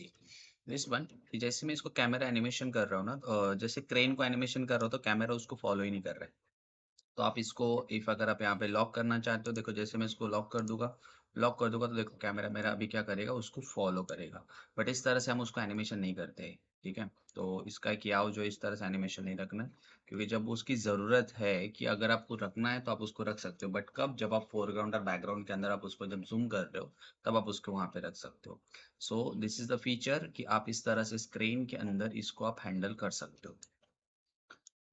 See this one, कि जैसे मैं इसको कैमरा एनिमेशन कर रहा हूँ ना, जैसे क्रेन को एनिमेशन कर रहा हूँ तो कैमरा उसको फॉलो ही नहीं कर रहा है। तो आप इसको इफ अगर आप यहाँ पे लॉक करना चाहते हो, देखो जैसे मैं इसको लॉक कर दूंगा तो देखो कैमरा मेरा अभी क्या करेगा, उसको फॉलो करेगा। बट इस तरह से हम उसको एनिमेशन नहीं करते हैं, ठीक है। तो इसका किया हो जो इस तरह से एनिमेशन नहीं रखना है, क्योंकि जब उसकी ज़रूरत है कि अगर आपको रखना है तो आप उसको रख सकते हो, बट कब, जब आप फोरग्राउंड और बैकग्राउंड के अंदर आप उसको जब जूम कर रहे हो तब आप उसको वहां पे रख सकते हो। So this is the feature कि आप इस तरह से स्क्रीन के अंदर इसको आप हैंडल कर सकते हो।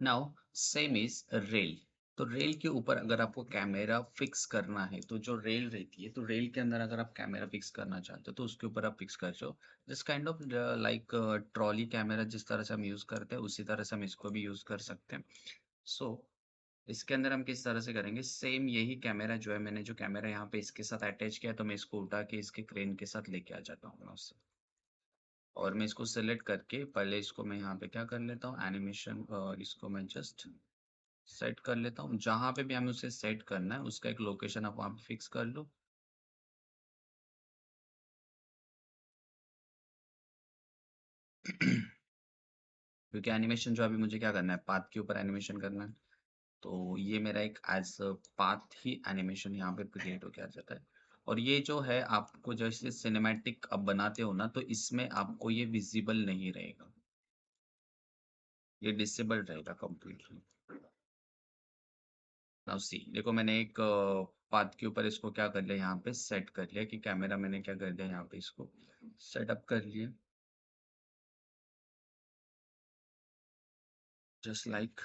Now same is rail. तो रेल के ऊपर अगर आपको कैमरा फिक्स करना है तो जो रेल रहती है, तो रेल के अंदर अगर आप कैमरा फिक्स करना चाहते हो तो उसके ऊपर आप फिक्स कर दो। This kind of like trolley camera जिस तरह से हम यूज करते हैं उसी तरह से हम इसको भी यूज कर सकते हैं। सो इसके अंदर हम किस तरह से करेंगे, सेम यही कैमरा जो है, मैंने जो कैमरा यहाँ पे इसके साथ अटैच किया तो मैं इसको उठा के इसके क्रेन के साथ लेके आ जाता हूँ मैं उससे। और मैं इसको सेलेक्ट करके पहले इसको मैं यहाँ पे क्या कर लेता हूँ, एनिमेशन, इसको मैं जस्ट सेट कर लेता हूँ। जहाँ पे भी हमें उसे सेट करना है उसका एक लोकेशन आप वहाँ पे फिक्स कर लो। क्योंकि एनिमेशन जो अभी मुझे क्या करना है, पाथ के ऊपर एनिमेशन करना है। तो ये मेरा एक एज पाथ ही एनिमेशन यहाँ पे क्रिएट हो के आ जाता है। और ये जो है आपको जैसे सिनेमैटिक अब बनाते हो ना, तो इसमें आपको ये विजिबल नहीं रहेगा, ये डिसेबल रहेगा कंप्लीटली। नाउ सी देखो मैंने एक पाथ के ऊपर इसको क्या कर लिया, यहाँ पे सेट कर लिया कि कैमरा मैंने क्या कर दिया, यहाँ पे इसको सेटअप कर लिया, जस्ट लाइक।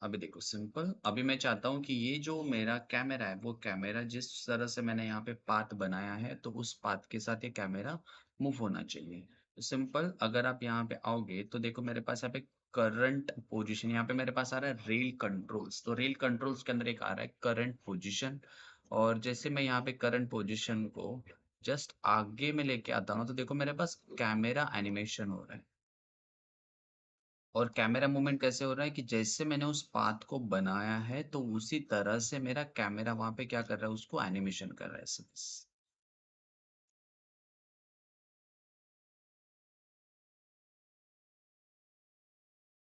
अभी देखो सिंपल, अभी मैं चाहता हूँ कि ये जो मेरा कैमरा है वो कैमरा जिस तरह से मैंने यहाँ पे पाथ बनाया है तो उस पाथ के साथ ये कैमरा मूव होना चाहिए। तो सिंपल, अगर आप यहाँ पे आओगे तो देखो मेरे पास यहाँ पे करंट पोजीशन, यहाँ पे मेरे पास आ रहा है रेल कंट्रोल्स। तो रेल कंट्रोल्स के अंदर एक आ रहा है करंट पोजीशन। और जैसे मैं यहाँ पे करंट पोजीशन को जस्ट आगे में लेके आता हूँ तो देखो मेरे पास कैमरा एनिमेशन हो रहा है। और कैमरा मूवमेंट कैसे हो रहा है कि जैसे मैंने उस पाथ को बनाया है तो उसी तरह से मेरा कैमरा वहां पे क्या कर रहा है, उसको एनिमेशन कर रहा है सिर्फ।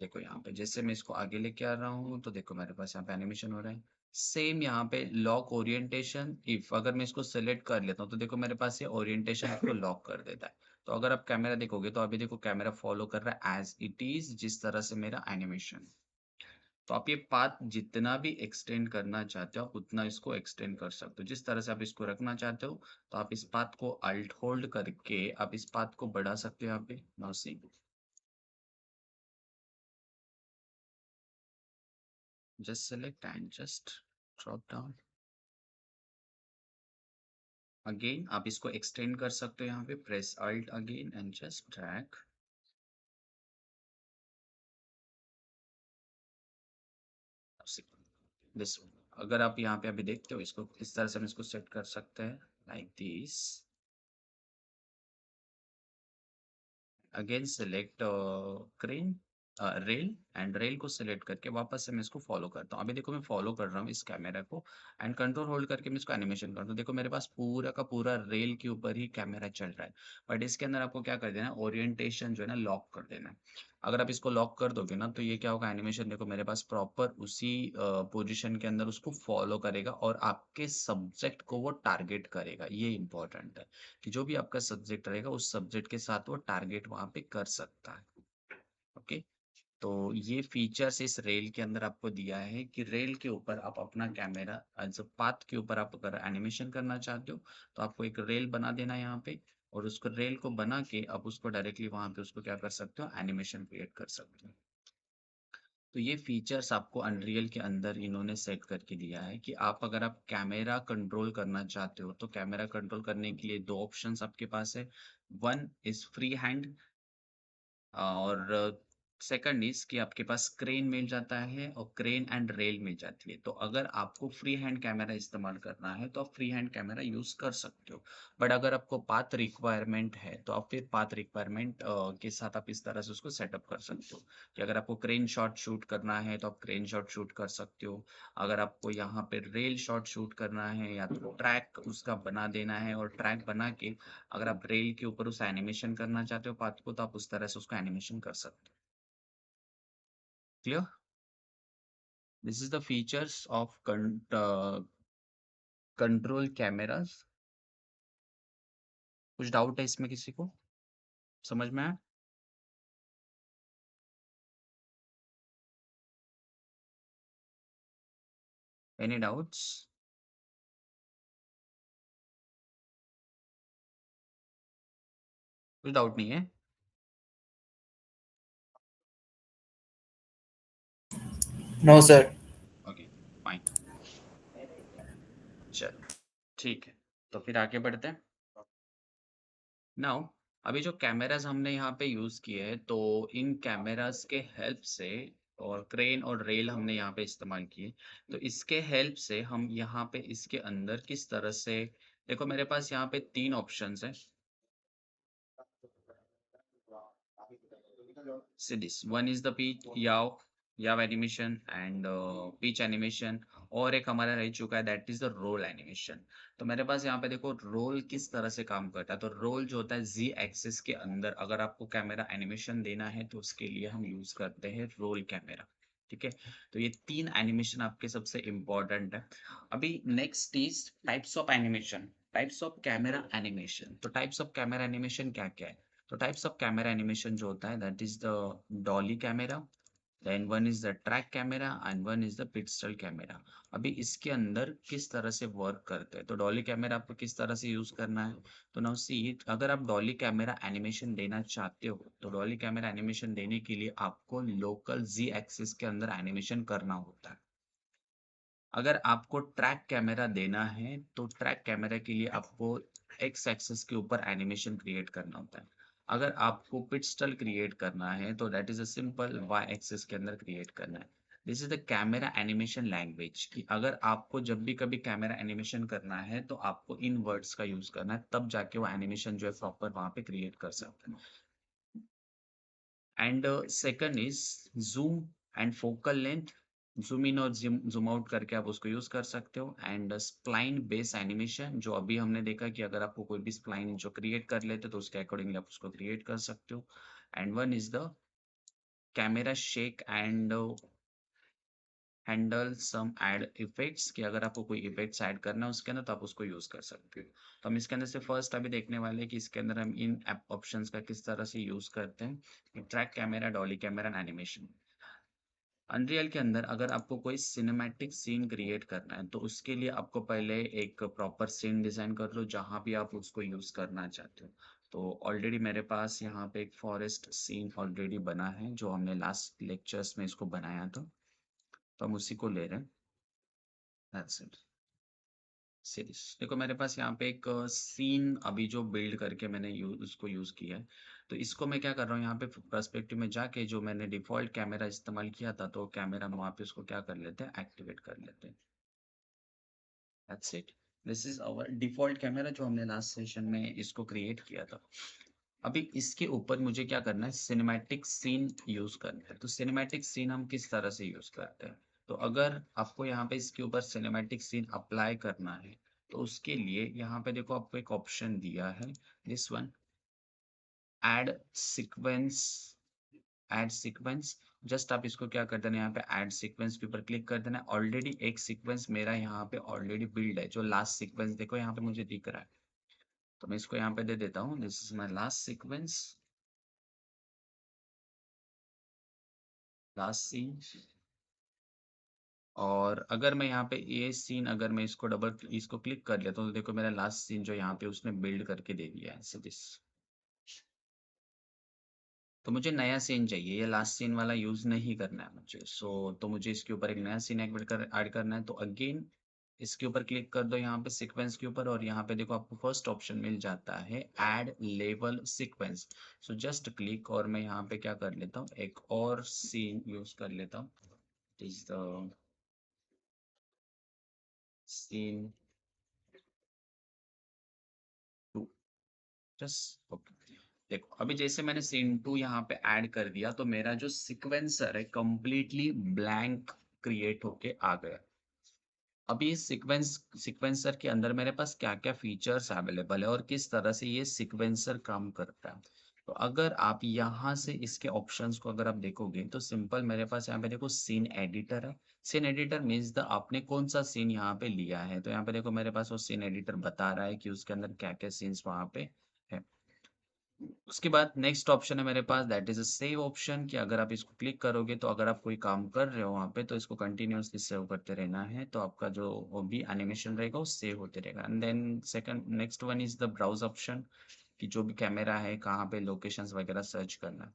देखो यहाँ पे जैसे मैं इसको आगे लेके आ रहा हूँ तो देखो मेरे पास यहाँ पे एनिमेशन हो रहा है। सेम यहाँ पे लॉक ओरिएंटेशन, इफ अगर मैं इसको सेलेक्ट कर लेता हूँ तो देखो मेरे पास ये ओरिएंटेशन को लॉक कर देता है। तो अगर आप कैमरा देखोगे तो अभी देखो कैमरा फॉलो कर रहा है एज इट इज जिस तरह से मेरा एनिमेशन। तो आप ये पाथ जितना भी एक्सटेंड करना चाहते हो आप उतना इसको एक्सटेंड कर सकते हो, जिस तरह से आप इसको रखना चाहते हो। तो आप इस पाथ को अल्ट होल्ड करके आप इस पाथ को बढ़ा सकते हो यहाँ पे माउस से। Just select and just drop down. Again आप इसको एक्सटेंड कर सकते हो, यहाँ पे press alt again and just drag this. अगर आप यहाँ पे अभी देखते हो इसको इस तरह से हम इसको सेट कर सकते हैं, like this. Again select crane, rail, and rail को सिलेक्ट करके वापस से मैं इसको फॉलो करता हूँ। अभी देखो मैं फॉलो कर रहा हूँ इस कैमरा को, एंड कंट्रोल होल्ड करके मैं इसको एनिमेशन करता हूँ। देखो मेरे पास पूरा का पूरा रेल के ऊपर ही कैमरा चल रहा है। बट इसके अंदर आपको क्या कर देना है, ओरिएंटेशन जो है ना लॉक कर देना है। अगर आप इसको लॉक कर दोगे ना तो ये क्या होगा, एनिमेशन देखो मेरे पास प्रॉपर उसी पोजिशन के अंदर उसको फॉलो करेगा और आपके सब्जेक्ट को वो टारगेट करेगा। ये इंपॉर्टेंट है कि जो भी आपका सब्जेक्ट रहेगा उस सब्जेक्ट के साथ वो टारगेट वहां पे कर सकता है। ओके। तो ये फीचर्स इस रेल के अंदर आपको दिया है कि रेल के ऊपर आप अपना कैमरा एज अ पाथ के ऊपर आप अगर एनिमेशन करना चाहते हो तो आपको एक रेल बना देना है यहाँ पे। और उसको रेल को बना के आप उसको डायरेक्टली वहां पे उसको क्या कर सकते हो, एनिमेशन क्रिएट कर सकते हो। तो ये फीचर्स आपको अनरियल के अंदर इन्होंने सेट करके दिया है कि आप अगर आप कैमरा कंट्रोल करना चाहते हो तो कैमरा कंट्रोल करने के लिए दो ऑप्शंस आपके पास है। वन इज फ्री हैंड, और सेकंड इज कि आपके पास क्रेन मिल जाता है और क्रेन एंड रेल मिल जाती है। तो अगर आपको फ्री हैंड कैमरा इस्तेमाल करना है तो आप फ्री हैंड कैमरा यूज कर सकते हो। बट अगर आपको पाथ रिक्वायरमेंट है तो आप फिर पाथ रिक्वायरमेंट के साथ आप इस तरह से उसको सेटअप कर सकते हो कि अगर आपको क्रेन शॉट शूट करना है तो आप क्रेन शॉट शूट कर सकते हो। अगर आपको यहाँ पे रेल शॉट शूट करना है या तो ट्रैक उसका बना देना है और ट्रैक बना के अगर आप रेल के ऊपर उस एनिमेशन करना चाहते हो पाथ को तो आप उस तरह से उसको एनिमेशन कर सकते हो। Clear? This is the features of control cameras. कुछ डाउट है इसमें किसी को? समझ में आया? Any doubts? कुछ डाउट नहीं है? No, sir. Okay, fine. चलो, ठीक है। तो फिर आगे बढ़ते हैं। नाउ अभी जो कैमरास हमने यहाँ पे यूज किए हैं तो इन कैमरास के हेल्प से और क्रेन और रेल हमने यहाँ पे इस्तेमाल किए। तो इसके हेल्प से हम यहाँ पे इसके अंदर किस तरह से देखो मेरे पास यहाँ पे 3 ऑप्शंस हैं। See this. One is the pitch yaw animation and pitch animation और एक हमारा रह चुका है that is the roll animation. तो मेरे पास यहाँ पे देखो रोल किस तरह से काम करता है। तो रोल जो होता है जी एक्सिस के अंदर अगर आपको कैमरा एनिमेशन देना है तो उसके लिए हम यूज करते हैं रोल कैमरा। ठीक है, तो ये 3 एनिमेशन आपके सबसे इम्पोर्टेंट है। अभी next is types of animation, types of camera animation. तो टाइप्स ऑफ कैमरा एनिमेशन क्या क्या है? तो टाइप्स ऑफ कैमरा एनिमेशन जो होता है that is the dolly camera, then one is the track camera and one is the pixel camera. अभी इसके अंदर किस तरह से वर्क करते हैं तो डॉली कैमरा आपको किस तरह से यूज करना है। तो नाउ सी इट, अगर आप डॉली कैमरा एनिमेशन देना चाहते हो तो डॉली कैमरा एनिमेशन देने के लिए आपको लोकल जी एक्सिस के अंदर एनिमेशन करना होता है। अगर आपको ट्रैक कैमरा देना है तो ट्रैक कैमरा के लिए आपको एक्स एक्सिस के ऊपर एनिमेशन क्रिएट करना होता है। अगर आपको पिक्सल क्रिएट करना है तो that is a simple Y axis के अंदर क्रिएट करना है। This is the camera animation language कि अगर आपको जब भी कभी कैमरा एनिमेशन करना है तो आपको इन वर्ड्स का यूज करना है तब जाके वो एनिमेशन जो है प्रॉपर वहां पे क्रिएट कर सकते हैं। And second is zoom and focal length. Zoom in और जूम आउट करके आप उसको यूज कर सकते हो। एंड स्प्लाइन बेस एनिमेशन जो अभी हमने देखा कि अगर आपको कोई भी स्प्लाइन जो क्रिएट कर लेते तो उसके अकॉर्डिंगली आप उसको क्रिएट कर सकते हो। And one is the camera shake and handle some add effects कि अगर आपको कोई इफेक्ट्स ऐड करना है उसके अंदर तो आप उसको यूज कर सकते हो। तो हम इसके अंदर से फर्स्ट अभी देखने वाले हैं कि इसके अंदर हम इन ऐप ऑप्शंस का किस तरह से यूज करते हैं। Track camera, Dolly camera and animation. Unreal के अंदर अगर आपको कोई सिनेमैटिक सीन क्रिएट करना है तो उसके लिए आपको पहले एक प्रॉपर सीन डिजाइन कर लो जहां भी आप उसको यूज करना चाहते हो। तो ऑलरेडी मेरे पास यहाँ पे एक फॉरेस्ट सीन ऑलरेडी बना है जो हमने लास्ट लेक्चर्स में इसको बनाया था, तो हम उसी को ले रहे हैं। That's it. सीरीज देखो मेरे पास यहाँ पे एक सीन अभी जो बिल्ड करके मैंने उसको यूज किया है। तो इसको मैं क्या कर रहा हूँ यहाँ पे पर्सपेक्टिव में जाके जो मैंने डिफॉल्ट कैमरा इस्तेमाल किया था तो कैमरा में वहाँ पे उसको क्या कर लेते हैं, एक्टिवेट कर लेते हैं। That's it. This is our default camera जो हमने लास्ट सेशन में इसको क्रिएट किया था। अभी इसके ऊपर मुझे क्या करना है, सिनेमैटिक सीन यूज करना है। तो सिनेमैटिक सीन हम किस तरह से यूज करते हैं? तो अगर आपको यहाँ पे इसके ऊपर सिनेमैटिक सीन अप्लाई करना है तो उसके लिए यहाँ पे देखो आपको एक ऑप्शन दिया है, this one, add sequence. Add sequence, just आप इसको क्या कर देना, यहाँ पे ऐड सीक्वेंस के ऊपर क्लिक कर देना। ऑलरेडी एक सीक्वेंस मेरा यहाँ पे ऑलरेडी बिल्ड है जो लास्ट सीक्वेंस देखो यहाँ पे मुझे दिख रहा है। तो मैं इसको यहाँ पे दे देता हूँ, this is my last sequence, last scene. और अगर मैं यहाँ पे ये सीन अगर मैं इसको डबल इसको क्लिक कर लेता हूँ तो देखो मेरा लास्ट सीन जो यहाँ पे उसने बिल्ड करके दे दिया है। सो दिस, तो मुझे नया सीन चाहिए, ये लास्ट सीन वाला यूज नहीं करना है मुझे। तो मुझे इसके ऊपर एक नया सीन ऐड करना है। तो अगेन इसके ऊपर क्लिक कर दो यहाँ पे सीक्वेंस के ऊपर, और यहाँ पे देखो आपको फर्स्ट ऑप्शन मिल जाता है add level sequence. So just click, और मैं यहाँ पे क्या कर लेता हूँ, एक और सीन यूज कर लेता हूँ। Is the scene 2। Just okay. देखो अभी जैसे मैंने सीन 2 यहाँ पे ऐड कर दिया, तो मेरा जो सिक्वेंसर है कंप्लीटली ब्लैंक क्रिएट होके आ गया। अभी इस सीक्वेंसर के अंदर मेरे पास क्या-क्या फीचर्स अवेलेबल है और किस तरह से ये सीक्वेंसर काम करता है। तो अगर आप यहाँ से इसके ऑप्शंस को अगर आप देखोगे, तो सिंपल मेरे पास यहाँ पे देखो सीन एडिटर है। सीन एडिटर मीन्स द आपने कौन-सा सीन यहाँ पे लिया है। तो यहाँ पे देखो मेरे पास वो सीन एडिटर बता रहा है कि उसके अंदर क्या-क्या सीन्स वहाँ पे है। उसके बाद नेक्स्ट ऑप्शन है मेरे पास, that is a save option, कि अगर आप इसको क्लिक करोगे तो अगर आप कोई काम कर रहे हो वहाँ पे, तो इसको कंटिन्यूअसली सेव करते रहना है, तो आपका जो वो भी एनिमेशन रहेगा वो सेव होते रहेगा। And then second next one is the browse option, कि जो भी कैमरा है कहाँ पे लोकेशंस वगैरह सर्च करना है।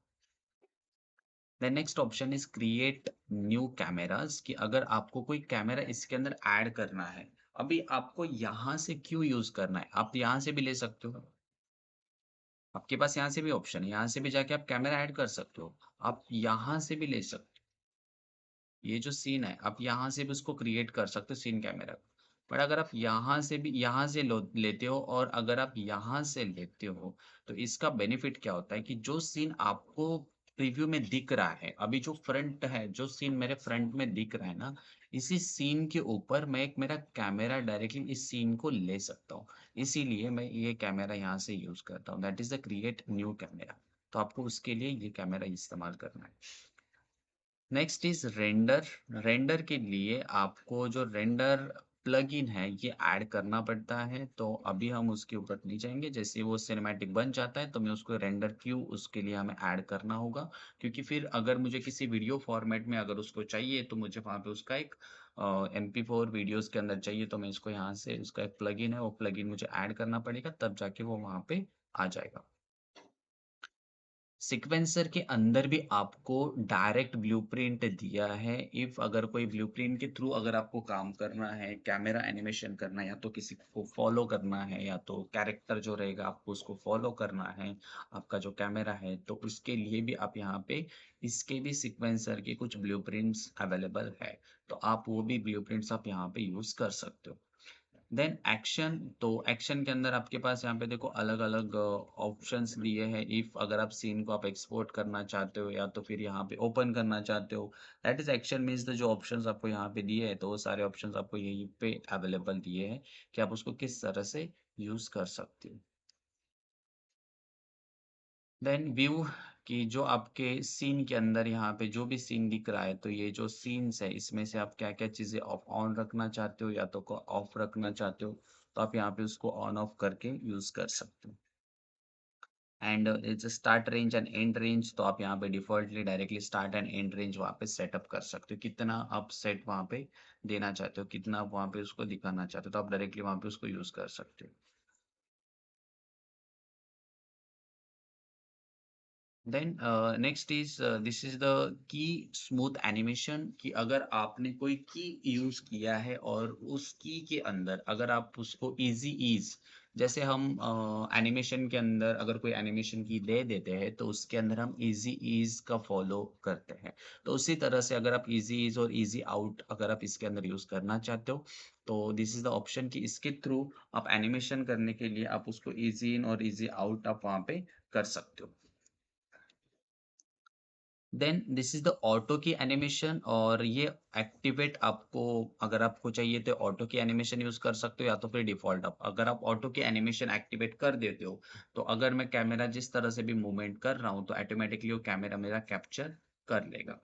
Then next option is create new cameras, कि अगर आपको कोई कैमरा इसके अंदर ऐड करना है, अभी आपको यहाँ से क्यों यूज़ करना है? आप यहाँ से भी ले सकते हो। आपके पास यहाँ से भी ऑप्शन है, यहाँ से भी जाके आप कैमरा ऐड कर सकते हो। आप यहाँ से भी ले सकते हो। ये जो सीन है, आप यहाँ से भी उसको क्रिएट कर सकते हो सीन कैमरा। बट अगर आप यहाँ से भी यहाँ से लो लेते हो और अगर आप यहाँ से लेते हो, तो इसका बेनिफिट क्या होता है कि जो सीन आपको प्रीव्यू में दिख रहा है, अभी जो फ्रंट है, जो सीन मेरे फ्रंट में दिख रहा है ना, इसी सीन के ऊपर मैं एक मेरा कैमरा डायरेक्टली इस सीन को ले सकता हूँ। इसीलिए मैं ये कैमरा यहाँ से यूज़ करता हूँ, that is the create new camera. तो आपको उसके लिए ये कैमरा इस्तेमाल करना है। Next is render. रेंडर के लिए आपको जो रेंडर प्लगइन है ये ऐड करना पड़ता है, तो अभी हम उसके ऊपर नहीं जाएंगे। जैसे वो सिनेमैटिक बन जाता है तो मैं उसको रेंडर क्यू उसके लिए हमें ऐड करना होगा, क्योंकि फिर अगर मुझे किसी वीडियो फॉर्मेट में अगर उसको चाहिए तो मुझे वहाँ पे उसका एक MP4 वीडियोस के अंदर चाहिए, तो मैं इसको यहाँ से उसका एक प्लगइन है वो प्लगइन मुझे ऐड करना पड़ेगा, तब जाके वो वहाँ पे आ जाएगा। सीक्वेंसर के अंदर भी आपको डायरेक्ट ब्लूप्रिंट दिया है। इफ अगर कोई ब्लूप्रिंट के थ्रू अगर आपको काम करना है, कैमरा एनिमेशन करना है, या तो किसी को फॉलो करना है, या तो कैरेक्टर जो रहेगा आपको उसको फॉलो करना है, आपका जो कैमरा है, तो उसके लिए भी आप यहाँ पे इसके भी सीक्वेंसर के कुछ ब्लूप्रिंट्स अवेलेबल है। तो आप वो भी ब्लूप्रिंट्स आप यहाँ पे यूज कर सकते हो। देन एक्शन, तो एक्शन के अंदर आपके पास यहाँ पे देखो अलग अलग ऑप्शंस दिए हैं। इफ अगर आप सीन को आप एक्सपोर्ट करना चाहते हो या तो फिर यहाँ पे ओपन करना चाहते हो, that is action means the जो ऑप्शंस आपको यहाँ पे दिए हैं, तो वो सारे ऑप्शंस आपको यहीं पे अवेलेबल दिए हैं कि आप उसको किस तरह से यूज कर सकते हो। देन व्यू, कि जो आपके सीन के अंदर यहाँ पे जो भी सीन दिख रहा है, तो ये जो सीन्स है इसमें से आप क्या क्या चीजें ऑफ ऑन रखना चाहते हो या तो को ऑफ रखना चाहते हो, तो आप यहाँ पे उसको ऑन ऑफ करके यूज कर सकते हो। And it's start range and and range, तो आप यहाँ पे defaultly directly start and and range वहाँ पे सेटअप कर सकते हो, कितना आप सेट वहाँ पे देना चाहते हो, कितना आप वहाँ पे उसको दिखाना चाहते हो, तो आप डायरेक्टली वहाँ पे उसको यूज कर सकते हो। Then next is this is the key smooth animation, कि अगर आपने कोई की यूज किया है और उस की के अंदर अगर आप उसको इजी ईज, जैसे हम एनिमेशन के अंदर अगर कोई एनिमेशन की दे देते हैं तो उसके अंदर हम इजी ईज का फॉलो करते हैं, तो उसी तरह से अगर आप इजी ईज और इजी आउट अगर आप इसके अंदर यूज करना चाहते हो, तो दिस इज द ऑप्शन कि इसके थ्रू आप एनिमेशन करने के लिए आप उसको इजी इन और इजी आउट आप वहाँ पे कर सकते हो। Then this is the auto key animation, और ये एक्टिवेट आपको अगर आपको चाहिए तो ऑटो की एनिमेशन यूज कर सकते हो, या तो फिर डिफॉल्ट आप अगर आप ऑटो की एनिमेशन एक्टिवेट कर देते हो, तो अगर मैं कैमरा जिस तरह से भी मूवमेंट कर रहा हूँ तो ऑटोमेटिकली वो कैमरा मेरा कैप्चर कर लेगा।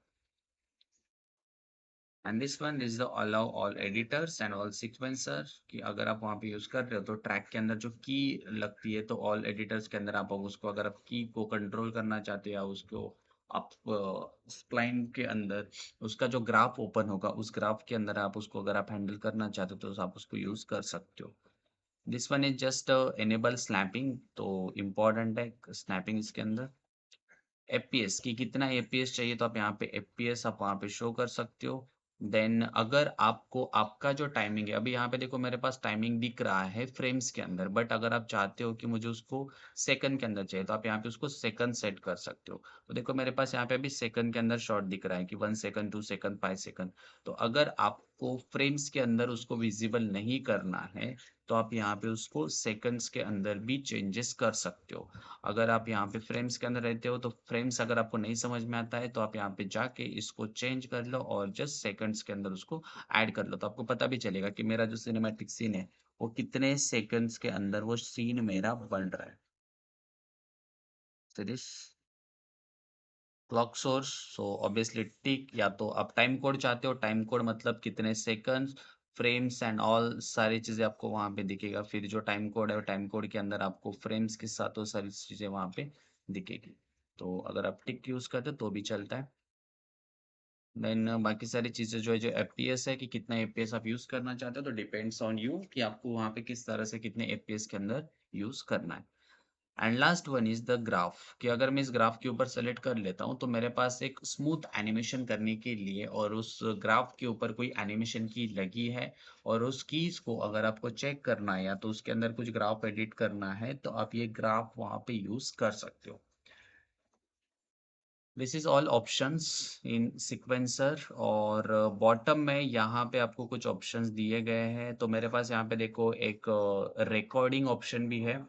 And this one is the allow all editors and all sequencer, कि अगर आप वहाँ पे यूज कर रहे हो तो ट्रैक के अंदर जो की लगती है, तो ऑल एडिटर्स के अंदर आप उसको अगर आप की को कंट्रोल करना चाहते हो, या उसको आप स्प्लाइन के अंदर उसका जो ग्राफ ओपन होगा उस ग्राफ के अंदर आप उसको अगर आप हैंडल करना चाहते हो तो आप उसको यूज कर सकते हो। This one is just enable snapping, तो इम्पोर्टेंट है स्नैपिंग इसके अंदर। एफपीएस, कि कितना एफपीएस चाहिए, तो आप यहाँ पे एफपीएस आप वहाँ पे शो कर सकते हो। देन अगर आपको आपका जो टाइमिंग है, अभी यहाँ पे देखो मेरे पास टाइमिंग दिख रहा है फ्रेम्स के अंदर, बट अगर आप चाहते हो कि मुझे उसको सेकंड के अंदर चाहिए तो आप यहाँ पे उसको सेकंड सेट कर सकते हो। तो देखो मेरे पास यहाँ पे अभी सेकंड के अंदर शॉट दिख रहा है कि 1 सेकंड, 2 सेकंड, 5 सेकंड। तो अगर आपको फ्रेम्स के अंदर उसको विजिबल नहीं करना है तो आप यहाँ पे उसको सेकंड्स के अंदर भी चेंजेस कर सकते हो। अगर आप यहाँ पे फ्रेम्स के अंदर रहते हो तो फ्रेम्स अगर आपको नहीं समझ में आता है तो आप यहाँ पे जाके इसको चेंज कर लो और जस्ट सेकंड्स के अंदर उसको ऐड कर लो, तो आपको पता भी चलेगा कि मेरा जो सिनेमैटिक सीन है वो कितने सेकंड्स के अंदर वो सीन मेरा बन रहा है। This clock source, so obviously tick, या तो आप टाइम कोड चाहते हो, टाइम कोड मतलब कितने सेकंड्स, फ्रेम्स एंड ऑल सारी चीजें आपको वहां पे दिखेगा। फिर जो टाइम कोड है, टाइम कोड के अंदर आपको फ्रेम्स के साथ वो सारी चीजें वहां पे दिखेगी। तो अगर आप टिक यूज करते हो तो भी चलता है। देन बाकी सारी चीजें जो है, जो एफपीएस है कि कितना एफपीएस आप यूज करना चाहते हो, तो डिपेंड्स ऑन यू कि आपको वहां पे किस तरह से कितने एफपीएस के अंदर यूज करना है। And last one is the graph, कि अगर मैं इस ग्राफ के ऊपर सेलेक्ट कर लेता हूँ तो मेरे पास एक स्मूथ एनिमेशन करने के लिए और उस ग्राफ के ऊपर कोई एनिमेशन की लगी है और उस कीज को अगर आपको चेक करना है या तो उसके अंदर कुछ ग्राफ एडिट करना है तो आप ये ग्राफ वहां पे यूज कर सकते हो। This is all options in sequencer, और बॉटम में यहाँ पे आपको कुछ ऑप्शंस दिए गए हैं। तो मेरे पास यहाँ पे देखो एक रिकॉर्डिंग ऑप्शन भी है,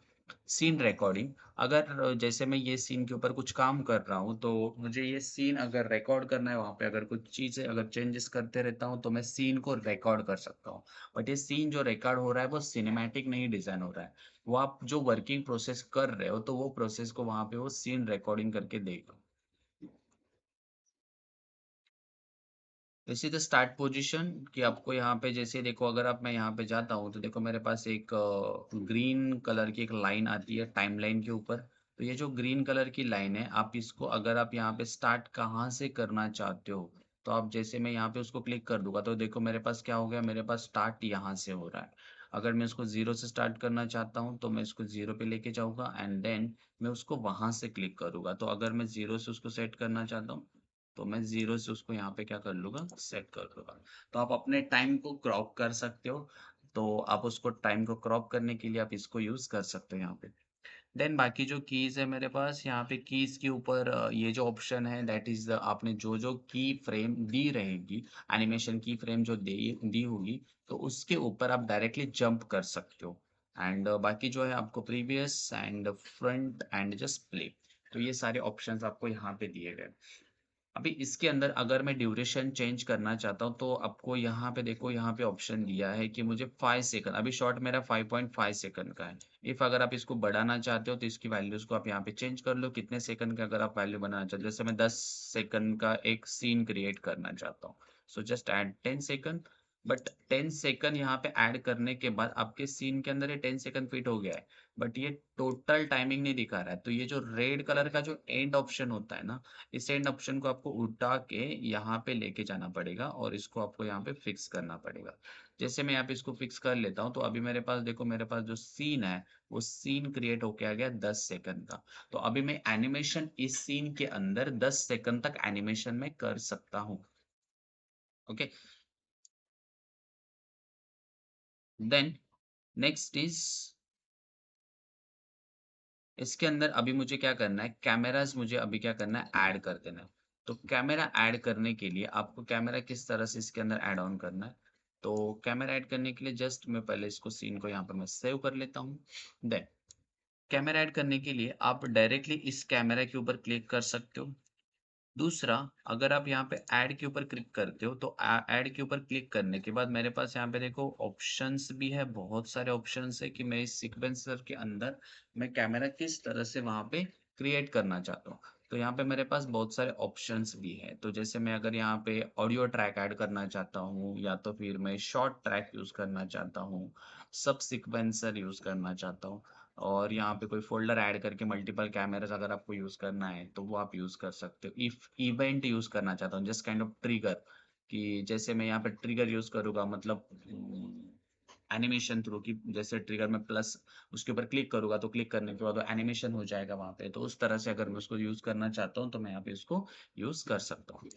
सीन रिकॉर्डिंग। अगर जैसे मैं ये सीन के ऊपर कुछ काम कर रहा हूँ तो मुझे ये सीन अगर रिकॉर्ड करना है, वहाँ पे अगर कुछ चीज़ें अगर चेंजेस करते रहता हूँ तो मैं सीन को रिकॉर्ड कर सकता हूँ। बट ये सीन जो रिकॉर्ड हो रहा है वो सिनेमैटिक नहीं डिजाइन हो रहा है, वो आप जो वर्किंग प्रोसेस कर रहे हो तो वो प्रोसेस को वहाँ पे वो सीन रिकॉर्डिंग करके देगा। इसी द स्टार्ट पोजीशन, कि आपको यहाँ पे जैसे देखो, अगर आप मैं यहाँ पे जाता हूँ तो देखो मेरे पास एक ग्रीन कलर की एक लाइन आती है टाइमलाइन के ऊपर। तो ये जो ग्रीन कलर की लाइन है, आप इसको अगर आप यहाँ पे स्टार्ट कहाँ से करना चाहते हो, तो आप जैसे मैं यहाँ पे उसको क्लिक कर दूंगा तो देखो मेरे पास क्या हो गया, मेरे पास स्टार्ट यहाँ से हो रहा है। अगर मैं इसको जीरो से स्टार्ट करना चाहता हूँ तो मैं इसको जीरो पे लेके जाऊंगा एंड देन मैं उसको वहां से क्लिक करूंगा। तो अगर मैं जीरो से उसको सेट करना चाहता हूँ तो मैं ज़ीरो से उसको यहाँ पे क्या कर लूँगा, सेट कर लूँगा। तो आप अपने टाइम को क्रॉप कर सकते हो। तो आप उसको टाइम को क्रॉप करने के लिए आप इसको यूज़ कर सकते हो यहाँ पे। देन बाकी जो कीज़ है मेरे पास, यहाँ पे कीज़ के ऊपर ये जो ऑप्शन है दैट इज़ आपने जो-जो की फ्रेम दी रहेगी, एनिमेशन की फ्रेम जो दी दी होगी, तो उसके ऊपर आप डायरेक्टली जंप कर सकते हो। एंड बाकी जो है आपको previous and front end just play, तो ये सारे ऑप्शंस आपको यहाँ पे दिए गए। अभी इसके अंदर अगर मैं ड्यूरेशन चेंज करना चाहता हूँ तो आपको यहाँ पे देखो, यहाँ पे ऑप्शन दिया है कि मुझे 5 सेकंड, अभी शॉट मेरा 5.5 सेकंड का है। इफ अगर आप इसको बढ़ाना चाहते हो तो इसकी वैल्यूज को आप यहाँ पे चेंज कर लो, कितने सेकंड का अगर आप वैल्यू बनाना चाहते हो, जैसे मैं 10 सेकंड का एक सीन क्रिएट करना चाहता हूँ, so just add 10 second. But 10 second यहाँ पे ऐड करने के बाद आपके सीन के अंदर ये 10 सेकंड फिट हो गया है, बट ये टोटल टाइमिंग नहीं दिखा रहा है। तो ये जो रेड कलर का जो एंड ऑप्शन होता है ना, इस एंड ऑप्शन को आपको उल्टा के यहाँ पे लेके जाना पड़ेगा और इसको आपको यहाँ पे फिक्स करना पड़ेगा। जैसे मैं यहाँ पे इसको फिक्स कर लेता हूँ तो अभी मेरे पास देखो, मेरे पास जो सीन है वो सीन क्रिएट होके आ गया 10 सेकंड का। तो अभी मैं एनिमेशन इस सीन के अंदर 10 सेकंड तक एनिमेशन में कर सकता हूँ। ओके, देन नेक्स्ट इज, इसके अंदर अभी मुझे क्या करना है, कैमरास मुझे अभी क्या करना है, ऐड कर देना है। तो कैमरा ऐड करने के लिए आपको कैमरा किस तरह से इसके अंदर ऐड ऑन करना है, तो कैमरा ऐड करने के लिए जस्ट मैं पहले इसको सीन को यहाँ पर मैं सेव कर लेता हूँ। देन कैमरा ऐड करने के लिए आप डायरेक्टली इस कैमरा के ऊपर क्लिक कर सकते हो। दूसरा, अगर आप यहाँ पे ऐड के ऊपर क्लिक करते हो तो ऐड के ऊपर क्लिक करने के बाद मेरे पास यहाँ पे देखो ऑप्शंस भी है, बहुत सारे ऑप्शंस है कि मैं इस सीक्वेंसर के अंदर मैं कैमरा किस तरह से वहां पे क्रिएट करना चाहता हूँ। तो यहाँ पे मेरे पास बहुत सारे ऑप्शंस भी है। तो जैसे मैं अगर यहाँ पे ऑडियो ट्रैक ऐड करना चाहता हूँ या तो फिर मैं शॉर्ट ट्रैक यूज करना चाहता हूँ, सब सीक्वेंसर यूज करना चाहता हूँ, और यहाँ पे कोई फ़ोल्डर ऐड करके मल्टीपल कैमरास अगर आपको यूज़ करना है, तो वो आप यूज़ कर सकते हो। इफ इवेंट यूज़ करना चाहता हूँ, जस्ट काइंड ऑफ ट्रिगर, कि जैसे मैं यहाँ पे ट्रिगर यूज़ करूँगा, मतलब एनिमेशन थ्रू, कि जैसे ट्रिगर में प्लस उसके ऊपर क्लिक करूँगा तो क्लिक करने के बाद वो एनिमेशन हो जाएगा वहाँ पे। तो उस तरह से अगर मैं उसको यूज़ करना चाहता हूँ, तो मैं यहाँ पे इसको यूज़ कर सकता हूँ।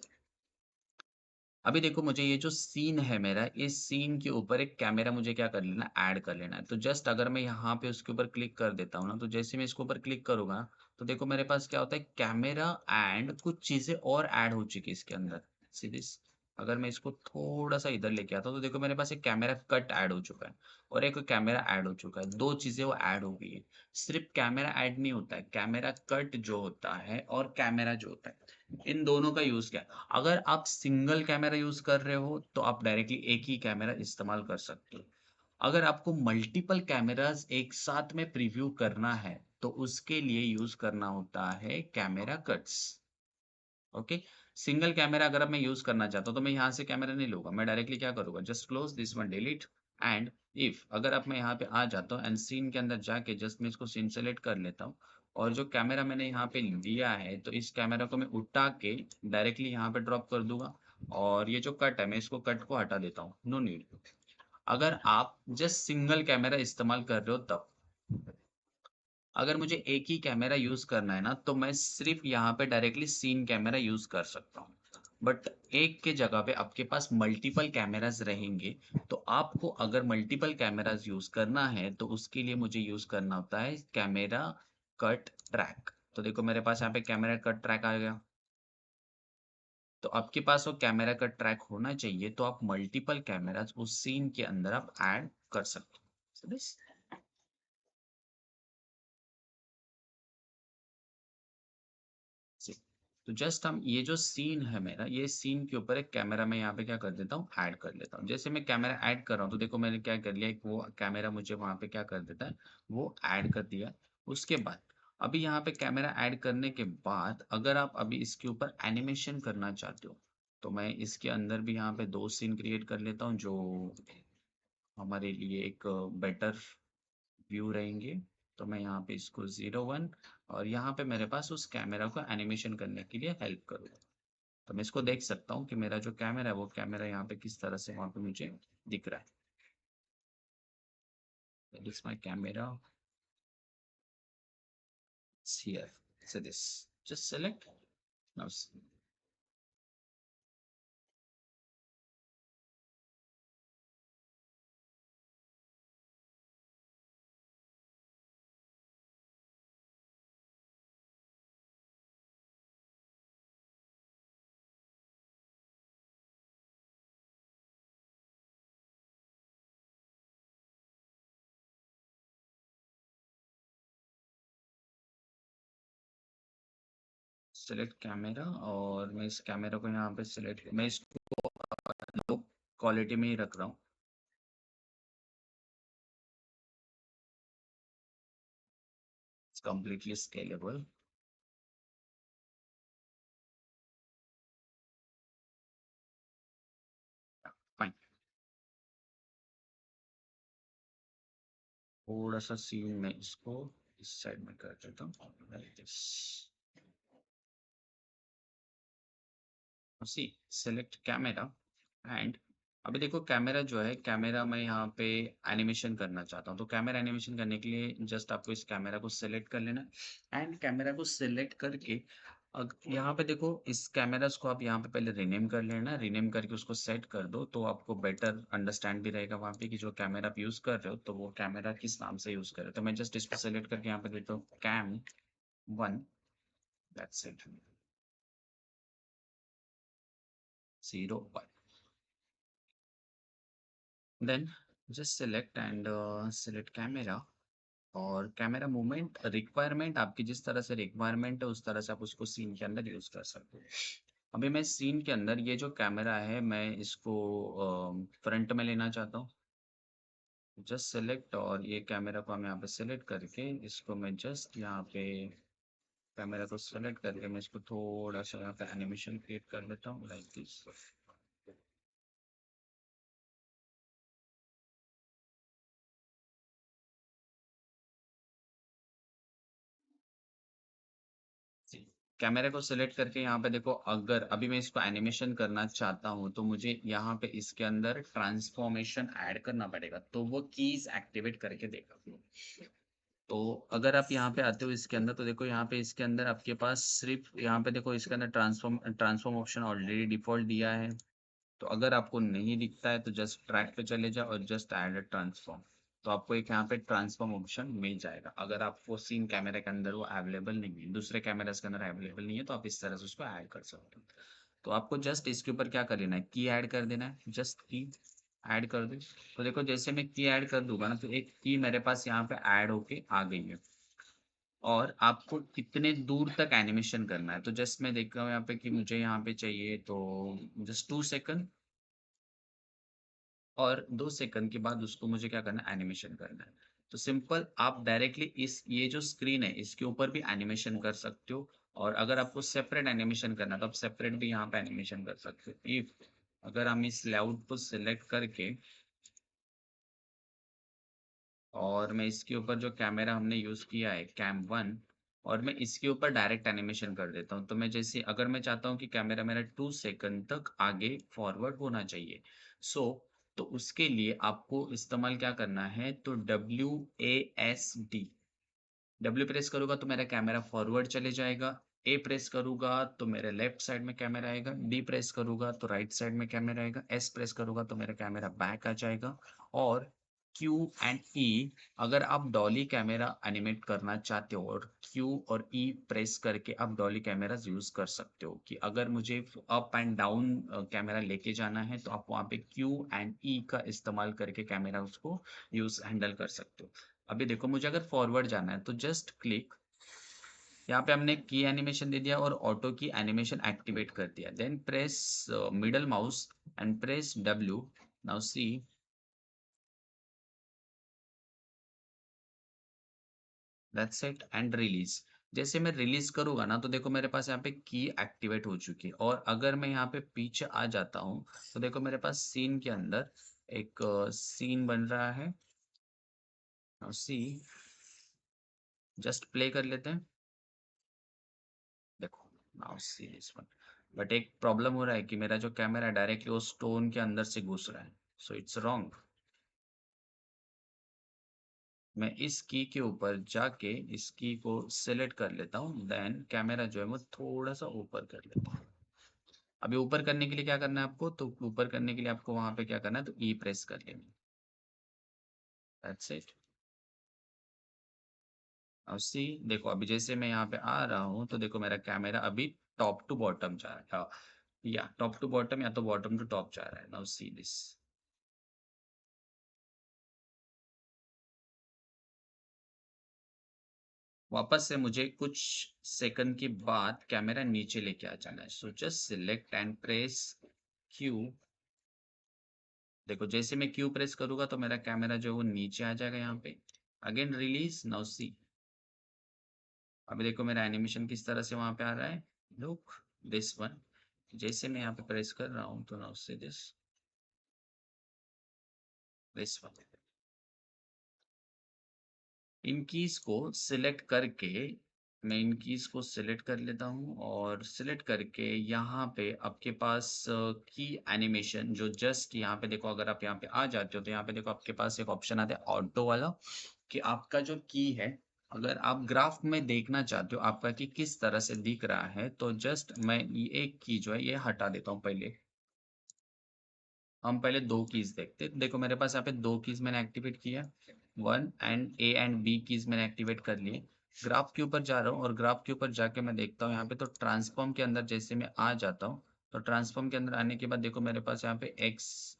अभी देखो मुझे ये जो सीन है मेरा, इस सीन के ऊपर एक कैमरा मुझे क्या कर लेना है, ऐड कर लेना है। तो जस्ट अगर मैं यहाँ पे उसके ऊपर क्लिक कर देता हूँ ना, तो जैसे मैं इसके ऊपर क्लिक करूँगा ना, तो देखो मेरे पास क्या होता है, कैमरा एंड कुछ चीज़ें और ऐड हो चुकी है इसके अंदर। See this? अगर मैं इसको थोड़ा-सा इधर लेके आता हूँ, तो देखो मेरे पास एक कैमरा कट ऐड हो चुका है और एक कैमरा ऐड हो चुका है। 2 चीज़ें वो ऐड हो गई है। सिर्फ़ कैमरा ऐड नहीं होता है, कैमरा कट जो होता है और कैमरा जो होता है, इन दोनों का यूज़ क्या है? अगर आप सिंगल कैमरा यूज़ कर रहे हो, तो आप डायरेक्टली एक ही कैमरा इस्तेमाल कर सकते हो। अगर आपको मल्टीपल कैमराज़ एक साथ में प्रीव्यू करना है, तो उसके लिए यूज़ करना होता है camera cuts. Okay? Single camera अगर अब मैं यूज़ करना चाहता हूँ, तो मैं यहाँ से कैमरा नहीं लूँगा। मैं डायरेक्टली क्या करूँगा, just close this one, delete and if अगर अब मैं यहाँ पे आ जाता हूँ एंड सीन के अंदर जाके जस्ट मैं इसको सीन सेलेक्ट कर लेता हूँ और जो कैमरा मैंने यहाँ पे लिया है, तो इस कैमरा को मैं उठा के डायरेक्टली यहाँ पे ड्रॉप कर दूँगा और ये जो कट है, मैं इसको कट को हटा देता हूँ। No need. अगर आप जस्ट सिंगल कैमरा इस्तेमाल कर रहे हो तब। अगर मुझे एक ही कैमरा यूज़ करना है ना, तो मैं सिर्फ़ यहाँ पे डायरेक्टली सीन कैमरा यूज़ कर सकता हूँ। बट एक के जगह पे आपके पास मल्टीपल कैमराज़ रहेंगे, तो आपको अगर मल्टीपल कैमराज़ यूज़ करना है, तो उसके लिए मुझे यूज़ करना होता है कैमरा कट ट्रैक। तो देखो मेरे पास यहाँ पे कैमरा कट ट्रैक आ गया। तो आपके पास वो कैमरा कट ट्रैक होना चाहिए, तो आप मल्टीपल कैमराज़ उस सीन के अंदर आप ऐड कर सकते हो। समझ? जी। तो जस्ट हम ये जो सीन है मेरा, ये सीन के ऊपर एक कैमरा मैं यहाँ पे क्या कर देता हूँ, ऐड कर लेता हूँ। जैसे मैं कैमरा ऐड कर रहा हूँ, तो देखो मैंने क्या कर लिया, एक वो कैमरा मुझे वहाँ पे क्या कर देता है, वो ऐड कर दिया। उसके बाद अभी यहाँ पे कैमरा ऐड करने के बाद अगर आप अभी इसके ऊपर एनिमेशन करना चाहते हो, तो मैं इसके अंदर भी यहाँ पे 2 सीन क्रिएट कर लेता हूँ, जो हमारे लिए एक बेटर व्यू रहेंगे। तो मैं यहाँ पे इसको 01 और यहाँ पे मेरे पास उस कैमरा को एनिमेशन करने के लिए हेल्प करूँगा। तो मैं इसको देख सकता हूँ कि मेरा जो कैमरा है, वो कैमरा यहाँ पे किस तरह से वहाँ पे मुझे दिख रहा है। That is my camera, it's here. So this, just select now. Select camera और मैं इस कैमरा को यहाँ पे सेलेक्ट, मैं इसको लो क्वालिटी में ही रख रहा हूँ। It's completely scalable. फाइन। थोड़ा सा सीन में इसको इस साइड में कर देता हूँ, like this. See select camera and अभी देखो कैमरा जो है, कैमरा मैं यहाँ पे एनिमेशन करना चाहता हूँ, तो कैमरा एनिमेशन करने के लिए जस्ट आपको इस कैमरा को सेलेक्ट कर लेना एंड कैमरा को सेलेक्ट करके यहाँ पे देखो इस कैमरास को आप यहाँ पे पहले रीनेम कर लेना, रीनेम करके उसको सेट कर दो, तो आपको बेटर अंडरस्टैंड भी रहेगा वहाँ पे कि जो कैमरा आप यूज़ कर रहे हो, तो वो कैमरा किस नाम से यूज़ कर रहे हो। तो मैं जस्ट इसको सेलेक्ट करके यहाँ पे देता हूँ cam 1, that's it, 01। Then just select and select camera और कैमरा मूवमेंट रिक्वायरमेंट आपकी जिस तरह से रिक्वायरमेंट है, उस तरह से आप उसको सीन के अंदर यूज़ कर सकते हो। अभी मैं सीन के अंदर ये जो कैमरा है, मैं इसको फ्रंट में लेना चाहता हूँ। जस्ट सेलेक्ट और ये कैमरा को हम यहाँ पे सेलेक्ट करके इसको मैं जस्ट यहाँ पे कैमरा को सेलेक्ट करके मैं इसको थोड़ा सा यहाँ पे एनिमेशन क्रिएट कर लेता हूँ, लाइक दिस। जी। कैमरे को सिलेक्ट करके यहाँ पे देखो, अगर अभी मैं इसको एनिमेशन करना चाहता हूँ, तो मुझे यहाँ पे इसके अंदर ट्रांसफॉर्मेशन ऐड करना पड़ेगा, तो वो कीज एक्टिवेट करके देगा। तो अगर आप यहाँ पे आते हो इसके अंदर, तो देखो यहाँ पे इसके अंदर आपके पास सिर्फ यहाँ पे देखो इसके अंदर transform transform option already default दिया है। तो अगर आपको नहीं दिखता है तो जस्ट ट्रैक पे चले जाओ और जस्ट ऐड अ ट्रांसफॉर्म। तो आपको एक यहाँ पे ट्रांसफॉर्म ऑप्शन मिल जाएगा। अगर आपको सीन कैमरे के अंदर वो अवेलेबल नहीं है, दूसरे कैमरास के अंदर अवेलेबल नहीं है, तो आप इस तरह से उसको ऐड कर सकते हो। तो आपको जस्ट इसके ऊपर क्या कर लेना है, की ऐड कर देना है, जस्ट की ऐड कर दो। तो देखो जैसे मैं की ऐड कर दूंगा ना, तो एक की मेरे पास यहाँ पे ऐड होके आ गई है। और आपको कितने दूर तक एनिमेशन करना है, तो जस्ट मैं देख रहा हूँ यहाँ पे कि मुझे यहाँ पे चाहिए तो जस्ट 2 सेकंड, और 2 सेकंड के बाद उसको मुझे क्या करना है, एनिमेशन करना है। तो सिंपल आप डायरेक्टली इस ये जो स्क्रीन है इसके ऊपर भी एनिमेशन कर सकते हो। और अगर आपको सेपरेट एनिमेशन करना है तो आप सेपरेट भी यहाँ पे एनिमेशन कर सकते हो। इफ अगर हम इस लेआउट को सिलेक्ट करके, और मैं इसके ऊपर जो कैमरा हमने यूज किया है कैम 1, और मैं इसके ऊपर डायरेक्ट एनिमेशन कर देता हूँ। तो मैं जैसे अगर मैं चाहता हूँ कि कैमरा मेरा 2 सेकंड तक आगे फॉरवर्ड होना चाहिए, सो तो उसके लिए आपको इस्तेमाल क्या करना है, तो WASD। डब्ल्यू प्रेस करूंगा तो मेरा कैमरा फॉरवर्ड चले जाएगा। ए प्रेस करूंगा तो मेरे लेफ्ट साइड में कैमरा आएगा। डी प्रेस करूंगा तो राइट साइड में कैमरा आएगा। एस प्रेस करूंगा तो मेरा कैमरा बैक आ जाएगा। और क्यू एंड ई, अगर आप डॉली कैमरा एनिमेट करना चाहते हो, और क्यू और ई प्रेस करके आप डॉली कैमरा यूज कर सकते हो, कि अगर मुझे अप एंड डाउन कैमरा लेके जाना है तो आप वहाँ पे क्यू एंड ई का इस्तेमाल करके कैमरा उसको यूज हैंडल कर सकते हो। अभी देखो मुझे अगर फॉरवर्ड जाना है तो जस्ट क्लिक, यहाँ पे हमने की एनिमेशन दे दिया और ऑटो की एनिमेशन एक्टिवेट कर दिया। Then press middle mouse and press W. Now see, that's it, and release. जैसे मैं रिलीज करूंगा ना, तो देखो मेरे पास यहाँ पे की एक्टिवेट हो चुकी है। और अगर मैं यहाँ पे पीछे आ जाता हूँ तो देखो मेरे पास सीन के अंदर एक सीन बन रहा है। नाउ सी, जस्ट प्ले कर लेते हैं। देखो, now see this one. But एक प्रॉब्लम हो रहा है कि मेरा जो कैमरा है डायरेक्टली वो स्टोन के अंदर से घुस रहा है, सो इट्स रॉन्ग। मैं इस की के ऊपर जाके इस की को सिलेक्ट कर लेता हूँ, देन कैमरा जो है वो थोड़ा सा ऊपर कर लेता हूँ। अभी ऊपर करने के लिए क्या करना है आपको, तो ऊपर करने के लिए आपको वहां पे क्या करना है, तो ई प्रेस कर लेना। That's it. अब सी, देखो अभी जैसे मैं यहाँ पे आ रहा हूँ तो देखो मेरा कैमरा अभी टॉप टू बॉटम जा रहा है, या टॉप टू बॉटम या तो बॉटम टू टॉप जा रहा है। Now see this. वापस से मुझे कुछ सेकंड के बाद कैमरा नीचे लेके आ जाना है, so just select and press Q. देखो जैसे मैं क्यू प्रेस करूंगा तो मेरा कैमरा जो है वो नीचे आ जाएगा यहाँ पे। Again release. नाउ सी, अभी देखो मेरा एनिमेशन किस तरह से वहां पे आ रहा है। Look this one. जैसे मैं यहाँ पे प्रेस कर रहा हूँ तो now see this one. In keys को सिलेक्ट करके, मैं इन कीज को सिलेक्ट कर लेता हूँ, और सिलेक्ट करके यहाँ पे आपके पास की एनिमेशन जो जस्ट यहाँ पे देखो, अगर आप यहाँ पे आ जाते हो तो यहाँ पे देखो आपके पास एक ऑप्शन आता है ऑटो वाला, कि आपका जो की है, अगर आप ग्राफ में देखना चाहते हो आपका की किस तरह से दिख रहा है, तो जस्ट मैं ये एक की जो है ये हटा देता हूँ पहले। हम पहले दो कीज देखते हैं। देखो मेरे पास यहाँ पे दो कीज मैंने एक्टिवेट किया, one and A and B keys मैंने एक्टिवेट कर लिए। ग्राफ के ऊपर जा रहा हूँ और ग्राफ के ऊपर जाके मैं देखता हूँ यहाँ पे, तो ट्रांसफॉर्म के अंदर जैसे मैं आ जाता हूँ, तो ट्रांसफॉर्म के अंदर आने के बाद देखो मेरे पास यहाँ पे X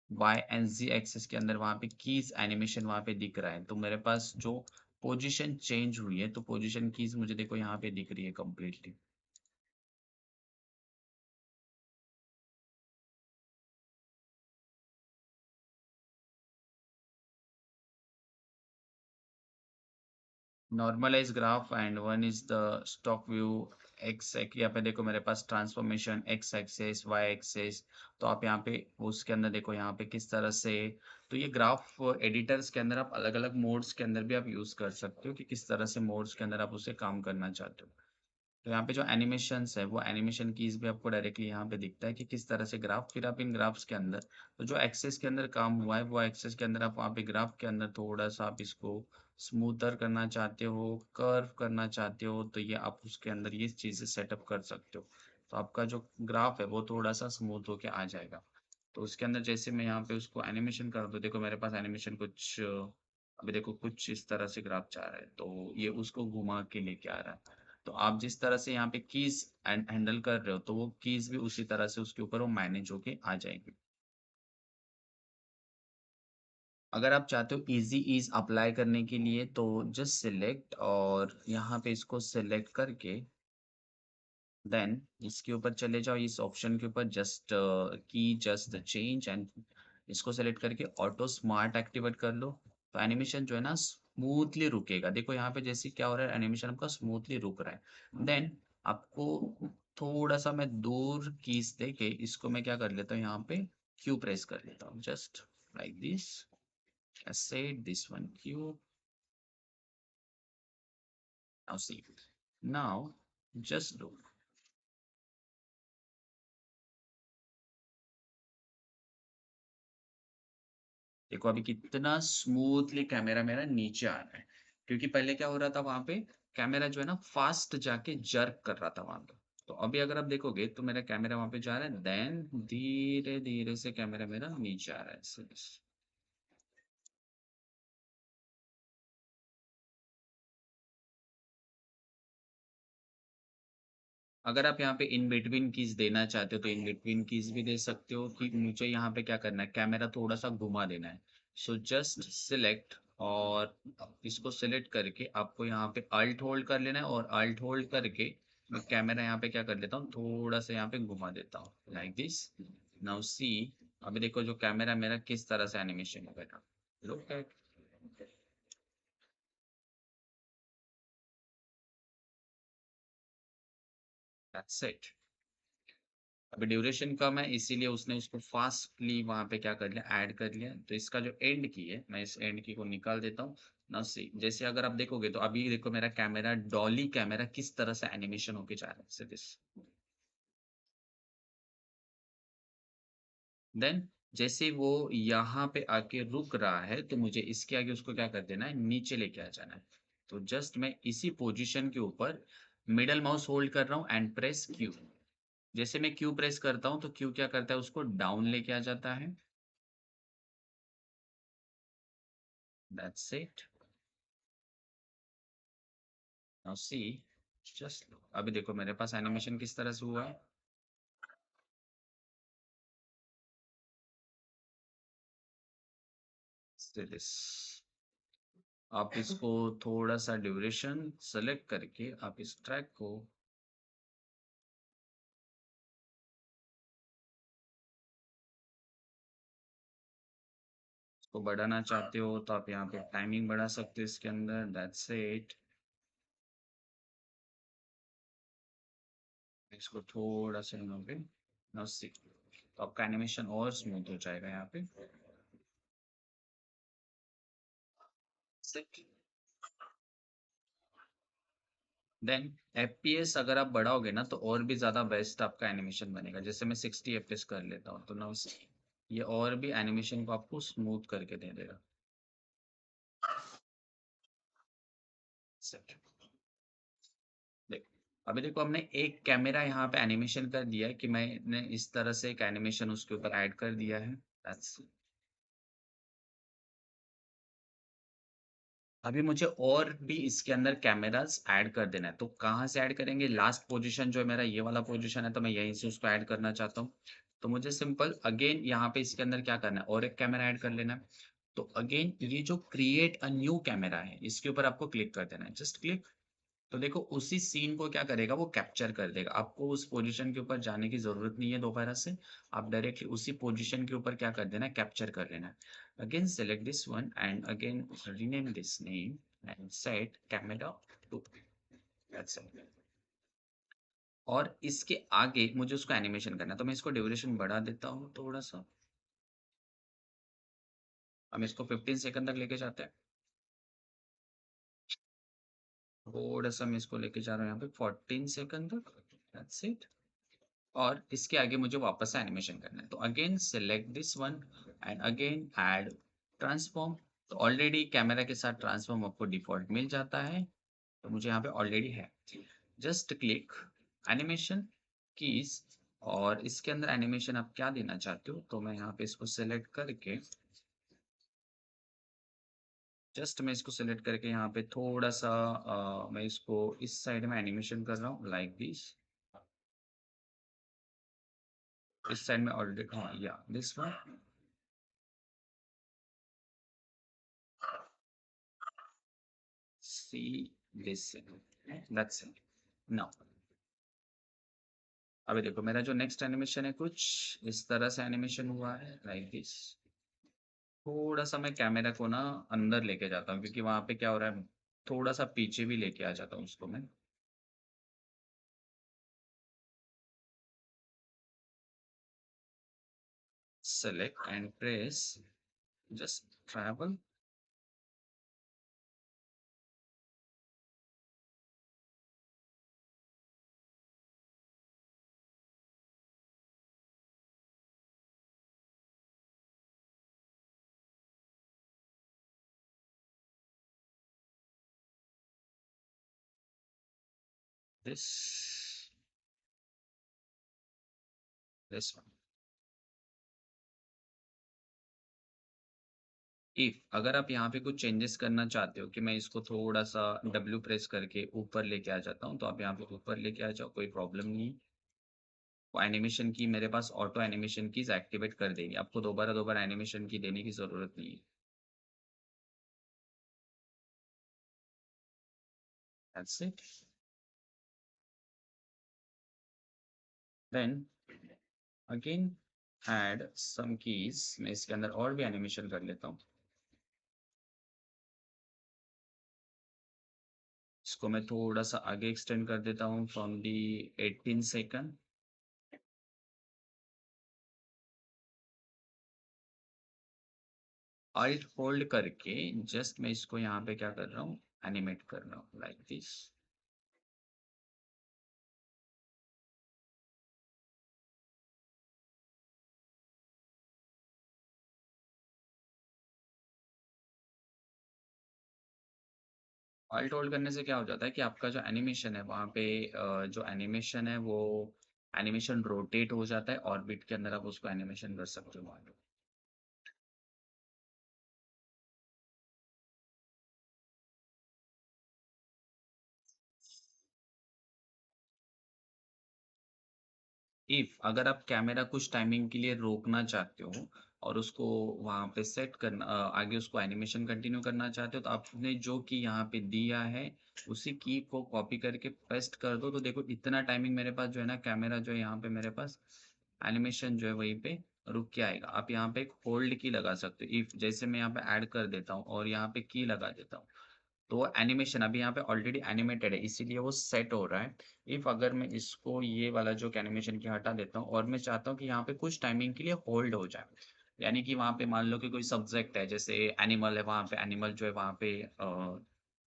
Y and Z axes के अंदर वहाँ पे कीज एनिमेशन वहाँ पे दिख रहा है। तो मेरे पास जो पोजीशन चेंज हुई है, तो पोजीशन कीज मुझे देखो यहाँ पे दिख रही है completely. Normalize graph and one is the stock view. X यहाँ पे देखो मेरे पास transformation x axis y axis. तो आप यहाँ पे उसके अंदर देखो यहाँ पे किस तरह से, तो ये ग्राफ एडिटर्स के अंदर आप अलग अलग मोड्स के अंदर भी आप यूज कर सकते हो, कि किस तरह से मोड्स के अंदर आप उसे काम करना चाहते हो। तो यहाँ पे जो एनिमेशंस है वो एनिमेशन कीज भी आपको डायरेक्टली यहाँ पे दिखता है कि किस तरह से ग्राफ, फिर आप इन ग्राफ्स के अंदर तो जो एक्सेस के अंदर काम हुआ है वो एक्सेस के अंदर आप वहाँ पे ग्राफ के अंदर थोड़ा सा आप इसको स्मूथर करना चाहते हो, कर्व करना चाहते हो, तो ये आप उसके अंदर ये चीजें सेटअप कर सकते हो। तो आपका जो ग्राफ है वो थोड़ा सा स्मूथ होके आ जाएगा। तो उसके अंदर जैसे मैं यहाँ पे उसको एनिमेशन करूँ तो देखो मेरे पास एनिमेशन कुछ अभी देखो कुछ इस तरह से ग्राफ जा रहा है, तो ये उसको घुमा के लेके आ रहा है। तो आप जिस तरह से यहाँ पे कीज हैंडल कर रहे हो तो वो कीज भी उसी तरह से उसके ऊपर वो मैनेज होके आ जाएंगे। अगर आप चाहते हो इजी ईज अप्लाई करने के लिए तो जस्ट सिलेक्ट और यहाँ पे इसको सिलेक्ट करके देन इसके ऊपर चले जाओ, इस ऑप्शन के ऊपर जस्ट की जस्ट चेंज एंड इसको सेलेक्ट करके ऑटो स्मार्ट एक्टिवेट कर लो। तो एनिमेशन जो है ना स्मूथली रुकेगा। देखो यहाँ पे जैसे क्या हो रहा है, एनिमेशन आपका स्मूथली रुक रहा है। देन आपको थोड़ा सा मैं दूर कीज दे के इसको मैं क्या कर लेता हूँ, यहाँ पे क्यू प्रेस कर लेता हूँ, just like this. I said this one Q. Now see. Now just do. देखो अभी कितना स्मूथली कैमरा मेरा नीचे आ रहा है, क्योंकि पहले क्या हो रहा था वहां पे कैमरा जो है ना फास्ट जाके जर्क कर रहा था वहां पे। तो अभी अगर आप देखोगे तो मेरा कैमरा वहां पे जा रहा है, देन धीरे धीरे से कैमरा मेरा नीचे आ रहा है। अगर आप यहाँ पे इन बिटवीन कीज देना चाहते हो तो इन बिटवीन कीज भी दे सकते हो कि मुझे यहाँ पे क्या करना है, कैमरा थोड़ा सा घुमा देना है। सो जस्ट सिलेक्ट और इसको सिलेक्ट करके आपको यहाँ पे अल्ट होल्ड कर लेना है और अल्ट होल्ड करके मैं कैमरा यहाँ पे क्या कर लेता हूँ, थोड़ा सा यहाँ पे घुमा देता हूँ लाइक दिस। नाउ सी, अभी देखो जो कैमरा मेरा किस तरह से एनिमेशन हो गया। Look at that's it. अभी ड्यूरेशन कम है इसीलिए उसने उसको फास्टली वहां पे क्या कर लिया, ऐड कर लिया। तो इसका जो एंड की है मैं इस एंड की को निकाल देता हूँ ना। सी जैसे अगर आप देखोगे तो अभी देखो मेरा कैमरा डॉली कैमरा किस तरह से एनिमेशन होके जा रहा है दिस। देन जैसे वो यहाँ पे आके रुक रहा है तो मुझे इसके आगे उसको क्या कर देना है, नीचे लेके आ जाना है। तो जस्ट मैं इसी पोजीशन के ऊपर मिडल माउस होल्ड कर रहा हूँ एंड प्रेस क्यू। जैसे मैं क्यू प्रेस करता हूँ तो क्यू क्या करता है, उसको डाउन लेके आ जाता है। That's it. Now see, just अभी देखो मेरे पास एनिमेशन किस तरह से हुआ है। See this. आप इसको थोड़ा सा ड्यूरेशन सेलेक्ट करके आप इस ट्रैक को इसको बढ़ाना चाहते हो तो आप यहाँ पे टाइमिंग बढ़ा सकते हो इसके अंदर। That's it. इसको थोड़ा सा यहाँ पे नाउ सी, तो आपका एनिमेशन और स्मूथ हो जाएगा यहाँ पे। देन एफपीएस अगर आप बढ़ाओगे ना तो और भी ज्यादा बेस्ट आपका एनिमेशन बनेगा। जैसे मैं 60 एफपीएस कर लेता हूँ तो ना ये और भी एनिमेशन को आपको स्मूथ करके दे देगा। Set. देख अभी देखो हमने एक कैमरा यहाँ पे एनिमेशन कर दिया है कि मैंने इस तरह से एक एनिमेशन उसके ऊपर ऐड कर दिया है। That's it. अभी मुझे और भी इसके अंदर कैमरास ऐड कर देना है, तो कहाँ से ऐड करेंगे, लास्ट पोजीशन जो है मेरा ये वाला पोजीशन है तो मैं यहीं से उसको ऐड करना चाहता हूँ। तो मुझे सिंपल अगेन यहाँ पे इसके अंदर क्या करना है, और एक कैमरा ऐड कर लेना है। तो अगेन ये जो क्रिएट अ न्यू कैमरा है इसके ऊपर आपको क्लिक कर देना है, जस्ट क्लिक। तो देखो उसी सीन को क्या करेगा, वो कैप्चर कर देगा। आपको उस पोजीशन के ऊपर जाने की जरूरत नहीं है दोबारा से। आप डायरेक्टली उसी पोजीशन के ऊपर क्या कर देना है, कैप्चर कर लेना है। Again select this one and again rename this name and set camera two. That's it. और इसके आगे मुझे उसको एनिमेशन करना है तो मैं इसको ड्यूरेशन बढ़ा देता हूँ थोड़ा सा। हम इसको 15 सेकंड तक लेके जाते हैं। थोड़ा सा मैं इसको लेके जा रहा हूँ यहाँ पे 14 सेकंड तक। That's it. और इसके आगे मुझे वापस से एनिमेशन करना है तो again select this one and again add transform. तो ऑलरेडी कैमरा के साथ ट्रांसफॉर्म आपको डिफॉल्ट मिल जाता है, तो मुझे यहाँ पे ऑलरेडी है। जस्ट क्लिक एनिमेशन कीज और इसके अंदर एनिमेशन आप क्या देना चाहते हो, तो मैं यहाँ पे इसको सेलेक्ट करके जस्ट मैं इसको सेलेक्ट करके यहाँ पे थोड़ा सा मैं इसको इस साइड में एनिमेशन कर रहा हूँ लाइक दिस। इस साइड में ऑलरेडी हाँ या this one see this that's it now. अभी देखो मेरा जो नेक्स्ट एनिमेशन है कुछ इस तरह से एनिमेशन हुआ है लाइक दिस। थोड़ा सा मैं कैमरा को ना अंदर लेके जाता हूँ क्योंकि वहां पे क्या हो रहा है, थोड़ा सा पीछे भी लेके आ जाता हूँ उसको मैं। Select and press just travel. This this one. If अगर आप यहाँ पे कुछ चेंजेस करना चाहते हो कि मैं इसको थोड़ा सा डब्ल्यू प्रेस करके ऊपर लेके आ जाता हूँ, तो आप यहाँ पे ऊपर लेके आ जाओ, कोई प्रॉब्लम नहीं। वो एनिमेशन की मेरे पास ऑटो एनिमेशन कीज एक्टिवेट कर देगी, आपको दोबारा दोबारा एनिमेशन की देने की जरूरत नहीं है। That's it. Then again add some keys, मैं इसके अंदर और भी एनिमेशन कर लेता हूँ। इसको मैं थोड़ा सा आगे एक्सटेंड कर देता हूँ from the 18 second. Alt hold करके जस्ट मैं इसको यहाँ पे क्या कर रहा हूँ, एनिमेट कर रहा हूँ लाइक दिस। अल्ट होल्ड करने से क्या हो जाता है कि आपका जो एनिमेशन है वहाँ पे जो एनिमेशन है वो एनिमेशन रोटेट हो जाता है, ऑर्बिट के अंदर आप उसको एनिमेशन कर सकते हो वहाँ पे। इफ अगर आप कैमरा कुछ टाइमिंग के लिए रोकना चाहते हो और उसको वहां पे सेट करना आगे उसको एनिमेशन कंटिन्यू करना चाहते हो, तो आपने जो की यहाँ पे दिया है उसी की को कॉपी करके पेस्ट कर दो, तो देखो इतना टाइमिंग मेरे पास जो है ना, कैमरा जो है यहाँ पे मेरे पास एनिमेशन जो है वहीं पे रुक के आएगा। आप यहाँ पे एक होल्ड की लगा सकते हो, इफ जैसे मैं यहाँ पे ऐड कर देता हूँ और यहाँ पे की लगा देता हूँ, तो वो एनिमेशन अभी यहाँ पे ऑलरेडी एनिमेटेड है इसीलिए वो सेट हो रहा है। इफ अगर मैं इसको ये वाला जो एनिमेशन की हटा देता हूँ और मैं चाहता हूँ कि यहाँ पे कुछ टाइमिंग के लिए होल्ड हो जाए, यानी कि वहाँ पे मान लो कि कोई सब्जेक्ट है जैसे एनिमल है, वहाँ पे एनिमल जो है वहाँ पे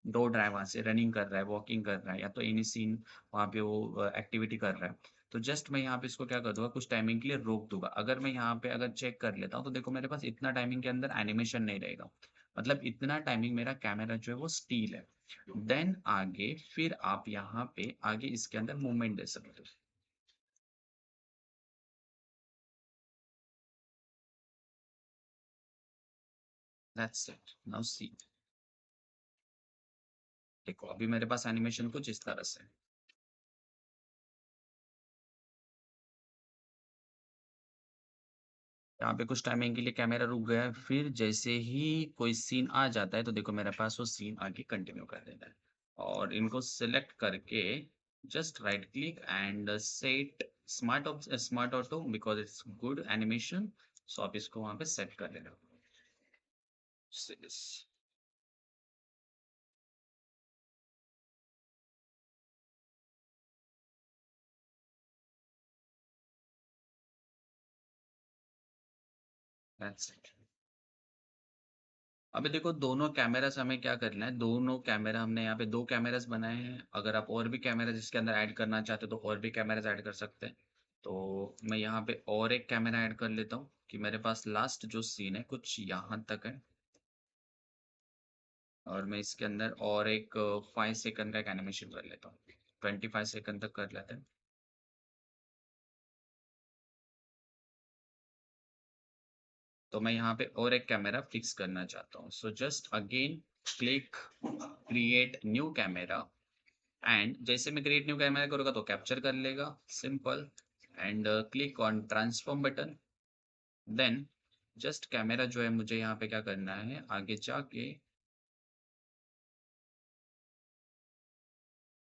दौड़ रहा है, वहाँ से रनिंग कर रहा है, वॉकिंग कर रहा है, या तो एनी सीन वहाँ पे वो एक्टिविटी कर रहा है, तो जस्ट मैं यहाँ पे इसको क्या कर दूंगा, कुछ टाइमिंग के लिए रोक दूंगा। अगर मैं यहाँ पे अगर चेक कर लेता हूँ तो देखो मेरे पास इतना टाइमिंग के अंदर एनिमेशन नहीं रहेगा, मतलब इतना टाइमिंग मेरा कैमरा जो है वो स्टील है। देन आगे फिर आप यहाँ पे आगे इसके अंदर मूवमेंट दे सकते हो। That's it, now see. देखो अभी मेरे पास एनिमेशन कुछ इस तरह से है। यहाँ पे कुछ टाइमिंग के लिए कैमरा रुक गया है, फिर जैसे ही कोई सीन आ जाता है तो देखो मेरे पास वो सीन आगे कंटिन्यू कर देता है। और इनको सिलेक्ट करके just right click and set smart auto because it's good animation, so आप इसको वहां पे सेट कर लेना। That's it. अभी देखो दोनों कैमरास हमें क्या करना है, दोनों कैमरा हमने यहाँ पे दो कैमरास बनाए हैं, अगर आप और भी कैमरा इसके अंदर ऐड करना चाहते हो तो और भी कैमरास ऐड कर सकते हैं। तो मैं यहाँ पे और एक कैमरा ऐड कर लेता हूँ कि मेरे पास लास्ट जो सीन है कुछ यहाँ तक है, और मैं इसके अंदर और एक 5 सेकंड का एक एनिमेशन कर लेता हूँ, 25 सेकंड तक कर लेते हैं। तो मैं यहाँ पे और एक कैमरा फिक्स करना चाहता हूँ। So just again click create new camera, and जैसे मैं क्रिएट न्यू कैमरा करूँगा तो कैप्चर कर लेगा, simple. And click on transform button, then just camera जो है मुझे यहाँ पे क्या करना है, आगे जाके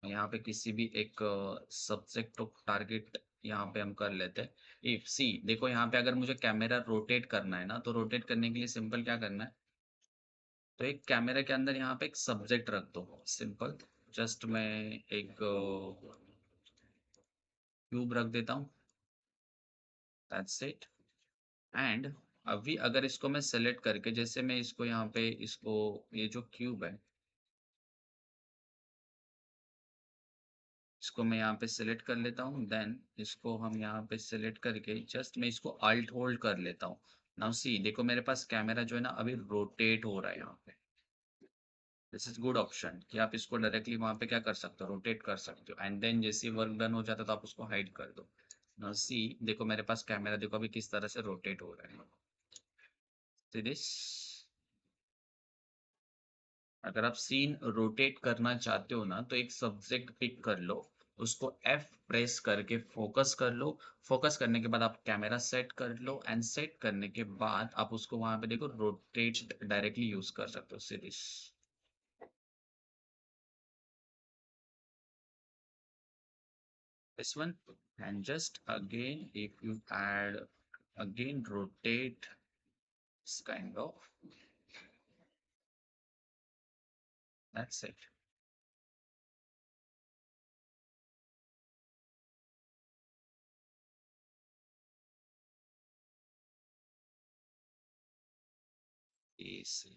यहाँ पे किसी भी एक सब्जेक्ट ऑफ टारगेट यहाँ पे हम कर लेते हैं। इफ सी देखो यहाँ पे अगर मुझे कैमरा रोटेट करना है ना, तो रोटेट करने के लिए सिंपल क्या करना है, तो एक कैमरा के अंदर यहाँ पे एक सब्जेक्ट रख दो, सिंपल। जस्ट मैं एक क्यूब रख देता हूँ, दैट्स इट। एंड अभी अगर इसको मैं सेलेक्ट करके, जैसे मैं इसको यहाँ पे इसको, ये जो क्यूब है इसको मैं यहाँ पे सिलेक्ट कर लेता हूँ, देन इसको हम यहाँ पे सिलेक्ट करके जस्ट मैं इसको अल्ट होल्ड कर लेता हूँ। नाउ सी देखो मेरे पास कैमरा जो है ना अभी रोटेट हो रहा है यहाँ पे। दिस इज गुड ऑप्शन कि आप इसको डायरेक्टली वहाँ पे क्या कर सकते हो, रोटेट कर सकते हो, एंड देन जैसे वर्क डन हो जाता है तो आप उसको हाइड कर दो। नाउ सी देखो मेरे पास कैमरा देखो अभी किस तरह से रोटेट हो रहा है। See this? अगर आप सीन रोटेट करना चाहते हो ना, तो एक सब्जेक्ट पिक कर लो, उसको F प्रेस करके फोकस कर लो। फोकस करने के बाद आप कैमरा सेट कर लो, एंड सेट करने के बाद आप उसको वहां पे देखो रोटेट डायरेक्टली यूज कर सकते हो, series this one। And just again if you add again rotate this kind of, that's it। Easy।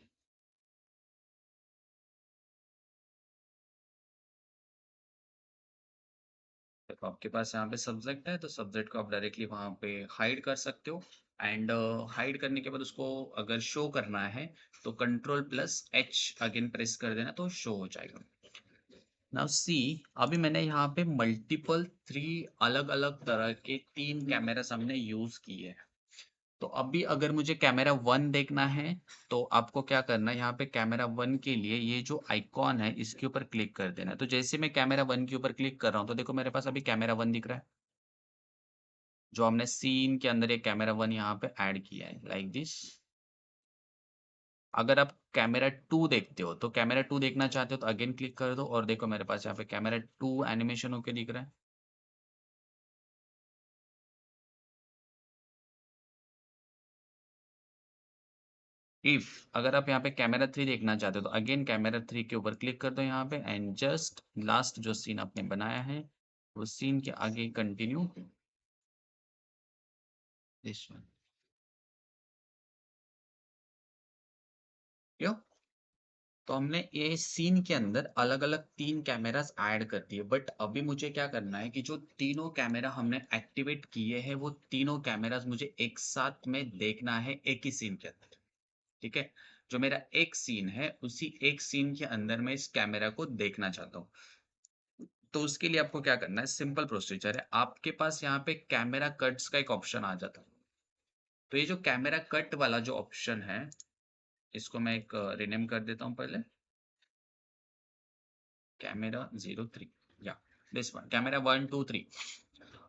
देखो आपके पास यहाँ पे सब्जेक्ट है, तो सब्जेक्ट को आप डायरेक्टली वहां पे हाइड कर सकते हो। एंड हाइड करने के बाद उसको अगर शो करना है तो control plus H again press कर देना तो शो हो जाएगा। नाउ सी अभी मैंने यहाँ पे मल्टीपल 3 अलग अलग तरह के 3 कैमरास हमने यूज किए हैं। तो अभी अगर मुझे कैमरा 1 देखना है, तो आपको क्या करना है, यहाँ पे कैमरा 1 के लिए ये जो आइकॉन है इसके ऊपर क्लिक कर देना है। तो जैसे मैं कैमरा 1 के ऊपर क्लिक कर रहा हूँ तो देखो मेरे पास अभी कैमरा 1 दिख रहा है, जो हमने सीन के अंदर एक कैमरा 1 यहाँ पे ऐड किया है, लाइक दिस। अगर आप कैमरा 2 देखते हो, तो कैमरा 2 देखना चाहते हो तो अगेन क्लिक कर दो, और देखो मेरे पास यहाँ पे कैमरा 2 एनिमेशन होके दिख रहा है। इफ अगर आप यहाँ पे कैमरा 3 देखना चाहते हो तो अगेन कैमरा 3 के ऊपर क्लिक कर दो यहाँ पे, एंड जस्ट लास्ट जो सीन आपने बनाया है वो सीन के आगे कंटिन्यू दिस वन। क्यों? तो हमने ये सीन के अंदर अलग अलग 3 कैमरास ऐड कर दिए, बट अभी मुझे क्या करना है कि जो तीनों कैमरा हमने एक्टिवेट किए हैं वो तीनों कैमरास मुझे एक साथ में देखना है एक ही सीन के अंदर। ठीक है, जो मेरा एक सीन है उसी एक सीन के अंदर मैं इस कैमरा को देखना चाहता हूँ। तो उसके लिए आपको क्या करना है, सिंपल प्रोसीजर है। आपके पास यहाँ पे कैमरा कट्स का एक ऑप्शन आ जाता है। तो ये जो कैमरा कट वाला जो ऑप्शन है, इसको मैं एक रिनेम कर देता हूँ पहले, कैमरा 03, या दिस वन, कैमरा 1 2 3।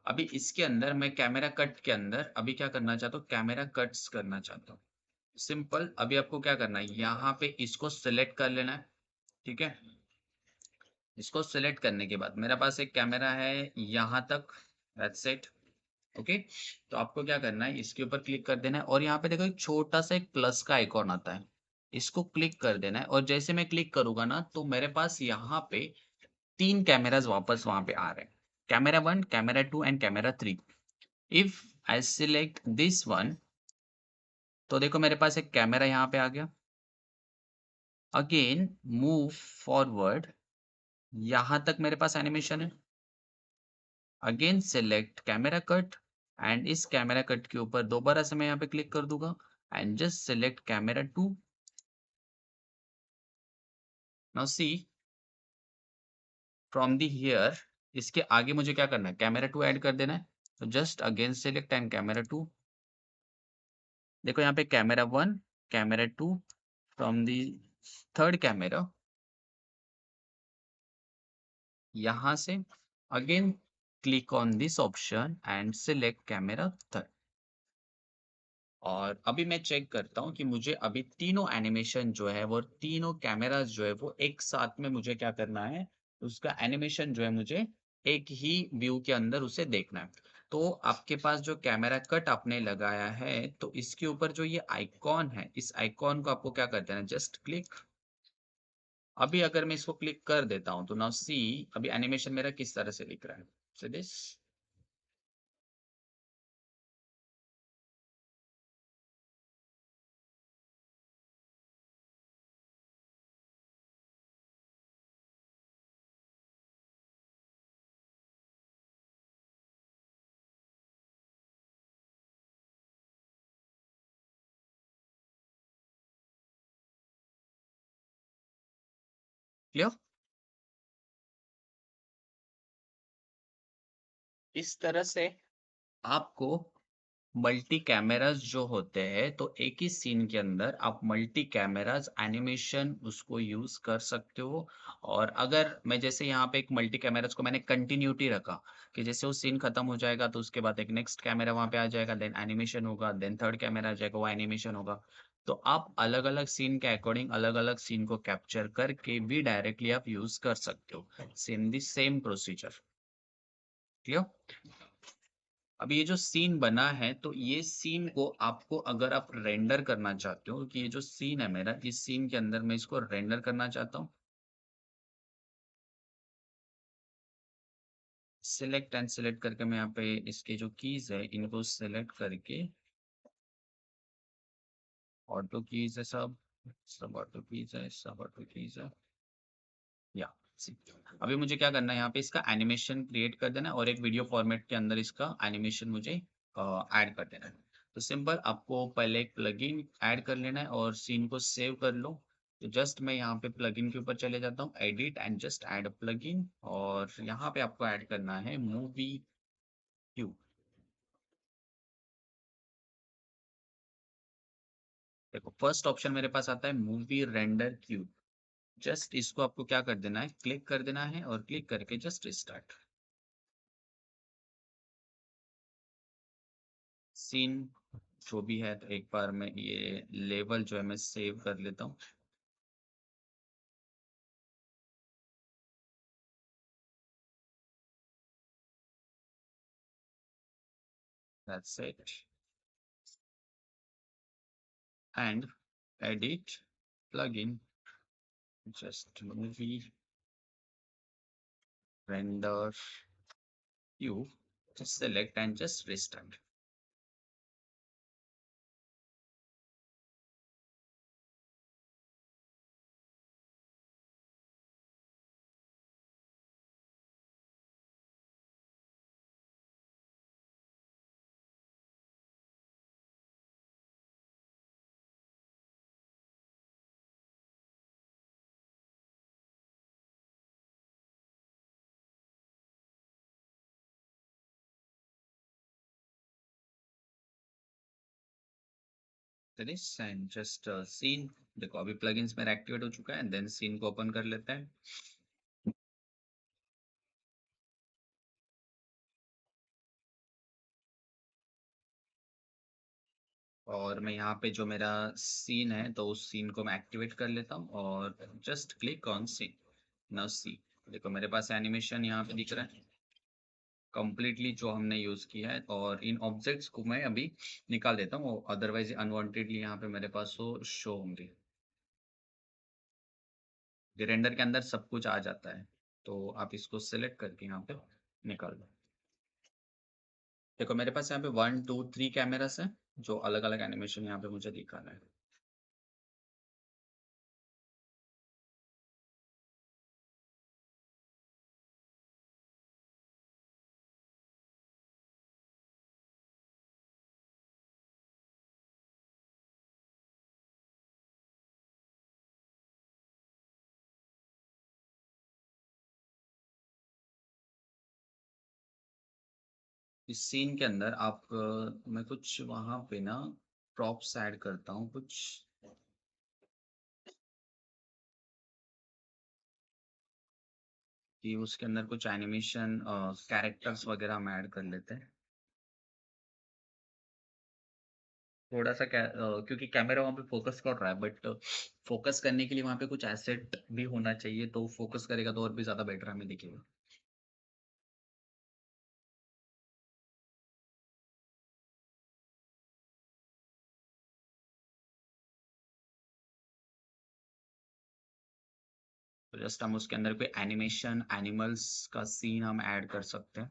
अभी इसके अंदर मैं कैमरा कट के अंदर अभी क्या करना चाहता हूँ, कैमरा कट्स करना चाहता हूँ। सिंपल, अभी आपको क्या करना है, यहाँ पे इसको सिलेक्ट कर लेना है। ठीक है, इसको सिलेक्ट करने के बाद मेरे पास एक कैमरा है यहाँ तक, दैट्स इट। ओके, तो आपको क्या करना है, इसके ऊपर क्लिक कर देना है, और यहाँ पे देखो एक छोटा सा एक प्लस का आइकॉन आता है, इसको क्लिक कर देना है। और जैसे मैं क्लिक करूंगा ना, तो मेरे पास यहाँ पे 3 कैमरास वापस वहां पे आ रहे हैं, camera 1, camera 2 and camera 3। If I select this one, तो देखो मेरे पास एक कैमरा यहाँ पे आ गया। अगेन मूव फॉरवर्ड, यहाँ तक मेरे पास एनिमेशन है। Again select camera cut, and इस कैमरा कट के ऊपर दोबारा से मैं यहाँ पे क्लिक कर दूंगा, and just select camera 2। Now see from the here, इसके आगे मुझे क्या करना है, कैमरा 2 ऐड कर देना है। तो just again select and camera 2, देखो यहाँ पे camera 1, camera 2, from the third camera यहाँ से again click on this option and select camera third. और अभी मैं चेक करता हूँ कि मुझे अभी तीनों एनिमेशन जो है वो तीनों कैमरास जो है वो एक साथ में मुझे क्या करना है, उसका एनिमेशन जो है मुझे एक ही व्यू के अंदर उसे देखना है। तो आपके पास जो कैमरा कट आपने लगाया है तो इसके ऊपर जो ये आइकॉन है, इस आइकॉन को आपको क्या कर देना है, जस्ट क्लिक। अभी अगर मैं इसको क्लिक कर देता हूँ तो नाउ सी अभी एनिमेशन मेरा किस तरह से दिख रहा है। So this clear. इस तरह से आपको मल्टी कैमरास जो होते हैं तो एक ही सीन के अंदर आप मल्टी कैमरास एनिमेशन उसको यूज कर सकते हो। और अगर मैं जैसे यहाँ पे एक मल्टी कैमरास को मैंने कंटिन्यूटी रखा कि जैसे वो सीन खत्म हो जाएगा तो उसके बाद एक नेक्स्ट कैमरा वहां पे आ जाएगा, देन एनिमेशन होगा, देन थर्ड कैमरा आ जाएगा, वो एनिमेशन होगा। तो आप अलग अलग सीन के अकॉर्डिंग अलग अलग सीन को कैप्चर करके भी डायरेक्टली आप यूज कर सकते हो, same the same procedure. Clear. अब ये जो सीन बना है तो ये सीन को आपको अगर आप रेंडर करना चाहते हो कि ये जो सीन है मेरा, इस सीन के अंदर मैं इसको रेंडर करना चाहता हूँ, सिलेक्ट एंड सिलेक्ट करके मैं यहाँ पे इसके जो कीज है इनको सिलेक्ट करके ऑटो कीज है, सब सब ऑटो कीज है, सब ऑटो कीज है। या see, अभी मुझे क्या करना है, यहाँ पे इसका एनिमेशन क्रिएट कर देना है और एक वीडियो फॉर्मेट के अंदर इसका एनिमेशन मुझे ऐड कर देना है। तो सिंपल आपको पहले एक प्लगइन ऐड कर लेना है और सीन को सेव कर लो। तो जस्ट मैं यहाँ पे प्लगइन के ऊपर चले जाता हूँ, edit and just add a plugin, और यहाँ पे आपको ऐड करना है मूवी क्यूब। देखो फर्स्ट ऑप्शन मेरे पास आता है मूवी रेंडर क्यूब। जस्ट इसको आपको क्या कर देना है, क्लिक कर देना है और क्लिक करके जस्ट स्टार्ट सीन जो भी है। तो एक बार मैं ये लेवल जो है मैं सेव कर लेता हूँ। That's it. And edit plugin just movie render you just select and just restart. Finish and just scene। देखो अभी plugins मेरा एक्टिवेट हो चुका है, देन सीन को ओपन कर लेते हैं। और मैं यहाँ पे जो मेरा सीन है तो उस सीन को मैं एक्टिवेट कर लेता हूँ और just click on scene. Now see देखो मेरे पास एनिमेशन यहाँ पे दिख रहा है कंप्लीटली जो हमने यूज किया है। और इन ऑब्जेक्ट्स को मैं अभी निकाल देता हूँ, अदरवाइज अनवांटेडली यहाँ पे मेरे पास वो शो होंगे। रेंडर के अंदर सब कुछ आ जाता है, तो आप इसको सिलेक्ट करके यहाँ पे निकाल दो। देखो मेरे पास यहाँ पे 1 2 3 कैमरास हैं जो अलग अलग एनिमेशन यहाँ पे मुझे दिखाना है। इस सीन के अंदर आप मैं कुछ वहां पे ना प्रॉप्स ऐड करता हूँ कुछ, कि उसके अंदर कुछ एनिमेशन कैरेक्टर्स वगैरह हम ऐड कर लेते हैं। थोड़ा सा क्योंकि कैमरा वहाँ पे फोकस कर रहा है, बट फोकस करने के लिए वहाँ पे कुछ एसेट भी होना चाहिए, तो फोकस करेगा तो और भी ज़्यादा बेटर हमें दिखेगा। तो जस्ट हम उसके अंदर कोई एनिमेशन एनिमल्स का सीन हम ऐड कर सकते हैं।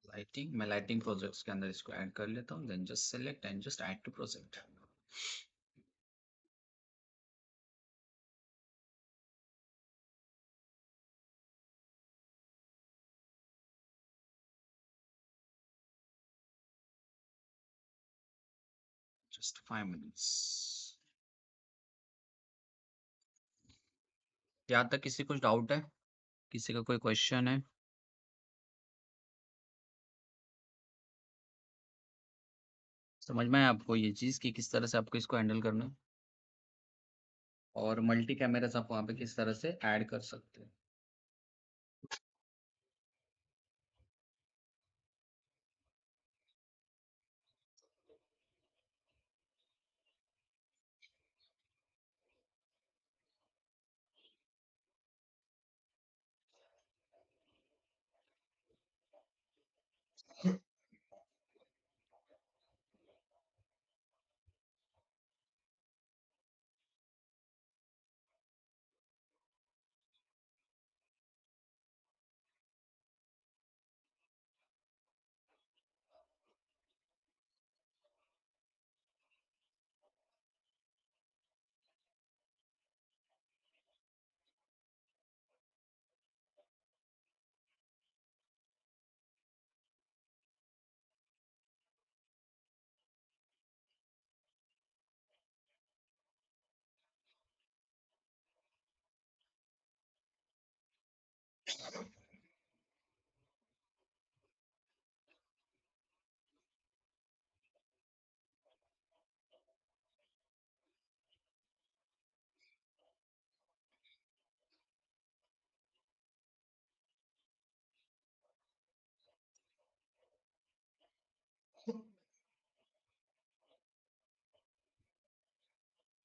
लाइटिंग, मैं लाइटिंग प्रोजेक्ट्स के अंदर इसको ऐड कर लेता हूँ, then just select and just add to project. Just 5 minutes. यहाँ तक किसी कुछ डाउट है? किसी का कोई क्वेश्चन है? समझ में आया आपको ये चीज़ कि किस तरह से आपको इसको हैंडल करना है? और मल्टी कैमरास आप वहाँ पे किस तरह से ऐड कर सकते हैं?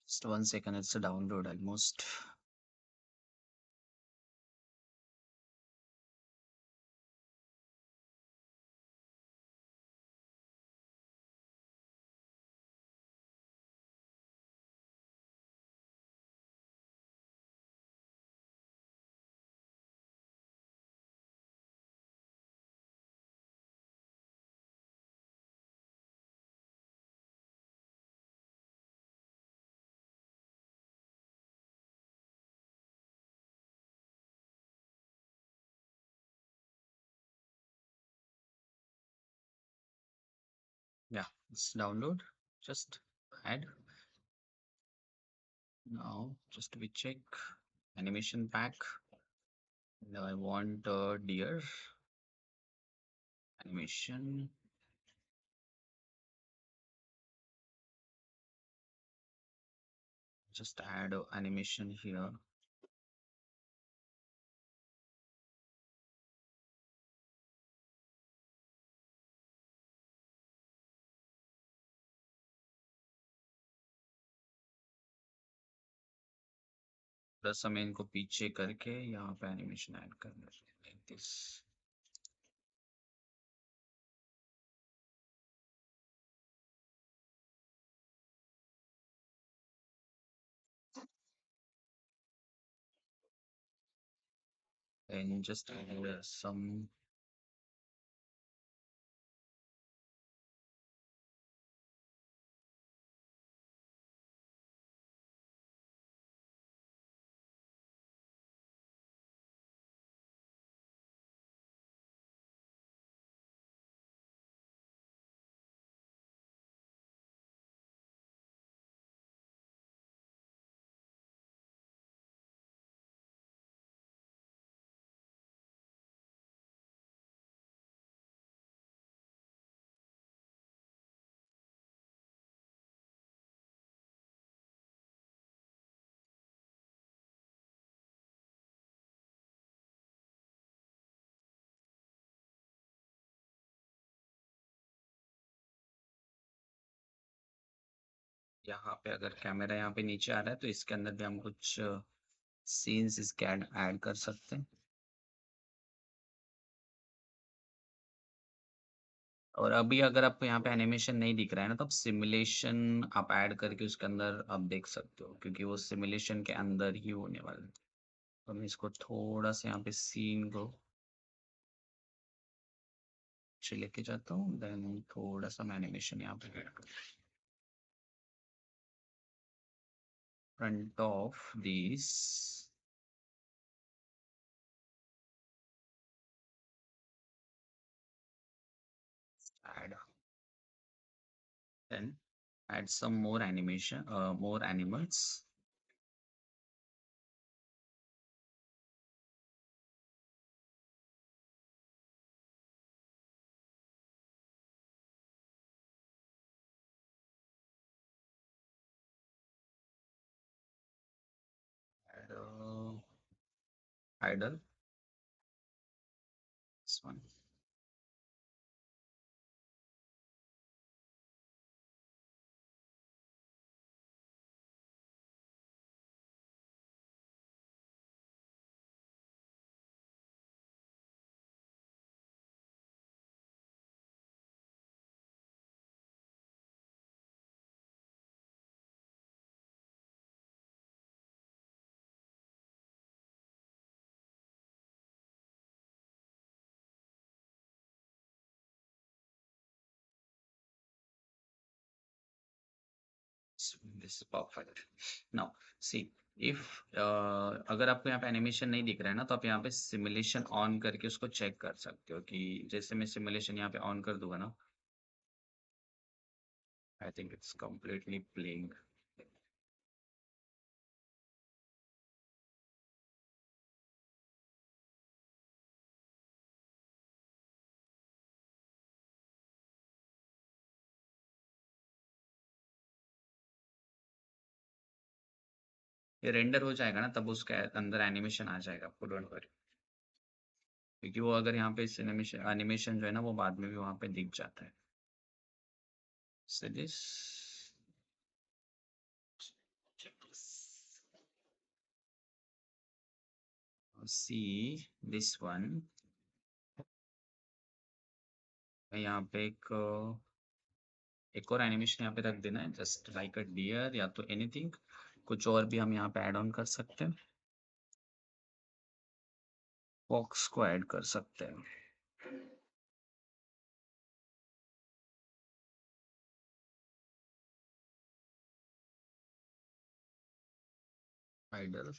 Just 1 second, it's a download almost. Yeah, it's download. Just add. Now, just we check animation pack. Now I want deer animation. Just add animation here. Plus हमें इनको पीछे करके यहाँ पे एनिमेशन ऐड करना है like this. And just add some यहाँ पे अगर कैमरा यहाँ पे नीचे आ रहा है तो इसके अंदर भी हम कुछ सीन्स इसके ऐड कर सकते हैं। और अभी अगर आपको यहाँ पे एनिमेशन नहीं दिख रहा है ना, तो आप सिमुलेशन आप ऐड करके उसके अंदर आप देख सकते हो, क्योंकि वो सिमुलेशन के अंदर ही होने वाला है। तो मैं इसको थोड़ा सा यहाँ पे सीन को नीचे लेके जाता हूँ, देन थोड़ा सा मैं एनिमेशन यहाँ पे ऐड करता हूँ। Front of this add, then add some more animation, more animals. Add idle, this one. This is perfect. Now, see, if अगर आपको यहाँ पे एनिमेशन नहीं दिख रहा है ना, तो आप यहाँ पे सिमुलेशन ऑन करके उसको चेक कर सकते हो कि जैसे मैं सिमुलेशन यहाँ पे ऑन कर दूंगा ना, I think it's completely playing. ये रेंडर हो जाएगा ना, तब उसके अंदर एनिमेशन आ जाएगा, आपको डोंट वरी, क्योंकि वो अगर यहाँ पे एनिमेशन एनिमेशन जो है ना, वो बाद में भी वहाँ पे दिख जाता है। So this, see this one, यहाँ पे एक और एनिमेशन यहाँ पे रख देना है, जस्ट लाइक अ डियर या तो एनीथिंग, कुछ और भी हम यहाँ पे ऐड ऑन कर सकते हैं, फॉक्स को ऐड कर सकते हैं, आइडल,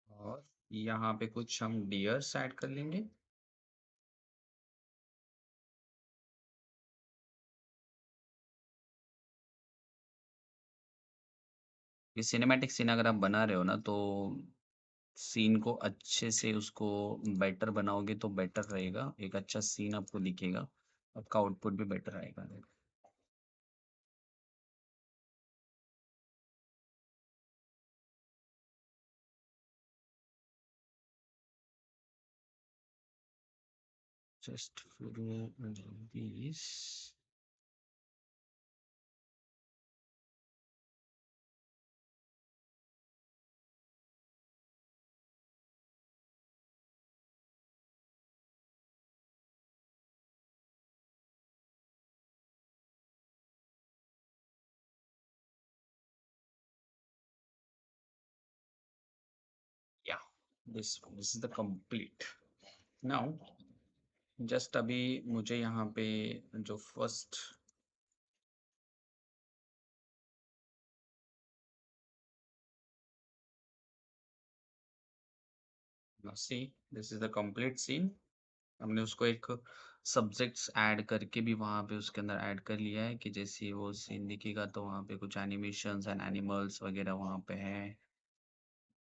और यहाँ पे कुछ हम डियर्स ऐड कर लेंगे। ये सिनेमैटिक सीन अगर आप बना रहे हो ना, तो सीन को अच्छे से उसको बेटर बनाओगे तो बेटर रहेगा, एक अच्छा सीन आपको दिखेगा, आपका आउटपुट भी बेटर आएगा। Just follow these. Yeah, this is the complete. Now, just अभी मुझे यहाँ पे जो first see this is the complete scene. हमने उसको एक सब्जेक्ट्स ऐड करके भी वहाँ पे उसके अंदर ऐड कर लिया है कि जैसे वो सीन दिखेगा तो वहाँ पे कुछ एनिमेशंस एंड एनिमल्स वगैरह वहाँ पे हैं,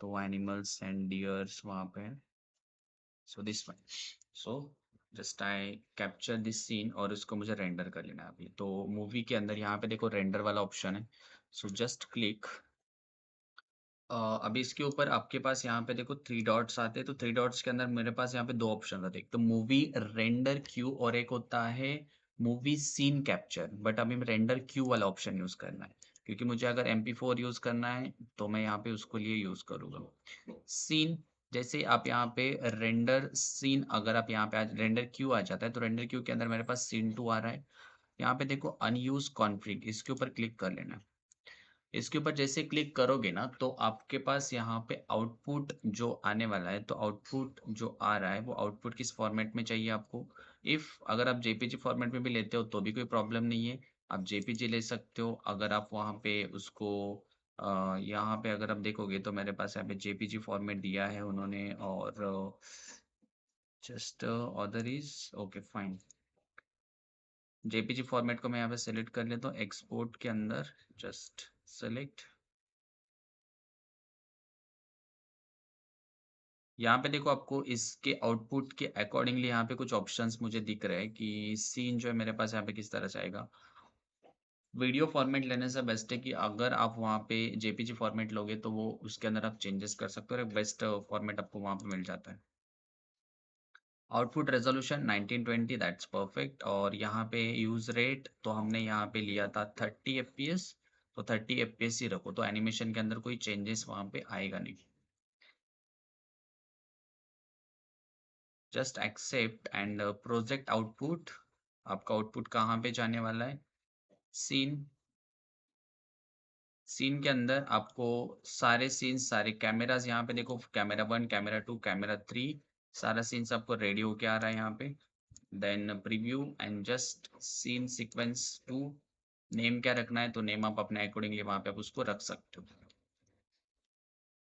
तो एनिमल्स एंड डियर्स वहाँ पे हैं। So this one, so just I capture this scene और इसको मुझे रेंडर कर लेना है अभी। तो मूवी के अंदर यहाँ पे देखो रेंडर वाला ऑप्शन है, सो जस्ट क्लिक। अभी इसके ऊपर आपके पास यहाँ पे देखो थ्री डॉट्स आते हैं, तो थ्री डॉट्स के अंदर मेरे पास यहाँ पे दो ऑप्शन रहते हैं, एक तो मूवी रेंडर क्यू और एक होता है मूवी सीन कैप्चर। बट अभी रेंडर क्यू वाला ऑप्शन यूज करना है, क्योंकि मुझे अगर MP4 यूज करना है तो मैं यहाँ पे उसको लिए यूज करूँगा सीन। जैसे आप यहाँ पे रेंडर सीन, अगर आप यहाँ पे रेंडर क्यू आ जाता है तो रेंडर क्यू के अंदर मेरे पास सीन 2 आ रहा है। यहाँ पे देखो अनयूज कॉन्फ्लिक्ट, इसके ऊपर क्लिक कर लेना है। इसके ऊपर जैसे क्लिक करोगे ना तो आपके पास यहाँ पे आउटपुट जो आने वाला है, तो आउटपुट जो आ रहा है वो आउटपुट किस फॉर्मेट में चाहिए आपको। इफ अगर आप जेपीजी फॉर्मेट में भी लेते हो तो भी कोई प्रॉब्लम नहीं है, आप जेपीजी ले सकते हो। अगर आप वहाँ पे उसको यहाँ पे अगर आप देखोगे तो मेरे पास यहाँ पे जेपीजी फॉर्मेट दिया है उन्होंने, और just other is okay fine. JPG format को मैं यहाँ पे सेलेक्ट कर लेता हूँ, एक्सपोर्ट के अंदर जस्ट सेलेक्ट। यहाँ पे देखो आपको इसके आउटपुट के अकॉर्डिंगली यहाँ पे कुछ ऑप्शंस मुझे दिख रहे हैं कि सीन जो है मेरे पास यहाँ पे किस तरह से आएगा। वीडियो फॉर्मेट लेने से बेस्ट है कि अगर आप वहाँ पे जेपीजी फॉर्मेट लोगे तो वो उसके अंदर आप चेंजेस कर सकते हो और एक बेस्ट फॉर्मेट आपको वहाँ पे मिल जाता है। आउटपुट रेजोल्यूशन 1920 दैट्स परफेक्ट, और यहाँ पे यूज रेट तो हमने यहाँ पे लिया था 30 FPS, तो 30 FPS ही रखो, तो एनिमेशन के अंदर कोई चेंजेस वहाँ पे आएगा नहीं। Just accept and project output, आपका आउटपुट कहाँ पे जाने वाला है, सीन। सीन के अंदर आपको सारे सीन्स, सारे कैमरास यहाँ पे देखो, कैमरा 1, कैमरा 2, कैमरा 3, सारा सीन्स आपको रेडी होके आ रहा है यहाँ पे। Then preview and just scene sequence 2, name क्या रखना है तो नेम आप अपने अकॉर्डिंगली वहाँ पे आप उसको रख सकते हो।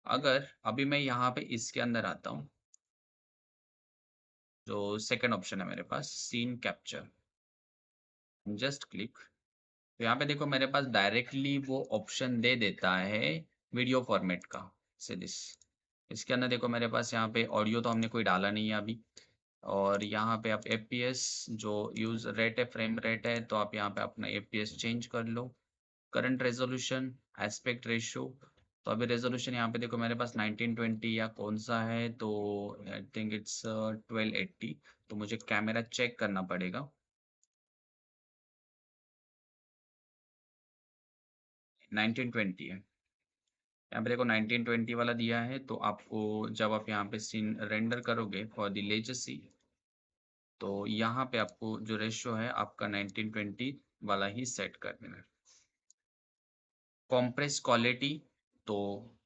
अगर अभी मैं यहाँ पे इसके अंदर आता हूँ, जो सेकंड ऑप्शन है मेरे पास सीन कैप्चर, जस्ट क्लिक। तो यहाँ पे देखो मेरे पास डायरेक्टली वो ऑप्शन दे देता है वीडियो फॉर्मेट का, से दिस। इसके अंदर देखो मेरे पास यहाँ पे ऑडियो तो हमने कोई डाला नहीं है अभी, और यहाँ पे आप FPS जो यूज रेट है, फ्रेम रेट है, तो आप यहाँ पे अपना FPS चेंज कर लो। करंट रेजोल्यूशन, एस्पेक्ट रेशियो, तो अभी रेजोल्यूशन यहाँ पे देखो मेरे पास 1920 या कौन सा है, तो आई थिंक इट्स 1280, तो मुझे कैमरा चेक करना पड़ेगा। 1920 है यहाँ पे देखो, 1920 वाला दिया है, तो आपको जब आप यहाँ पे सीन रेंडर करोगे फॉर द लेजेसी, तो यहाँ पे आपको जो रेशियो है आपका 1920 वाला ही सेट कर देना है। कॉम्प्रेस क्वालिटी तो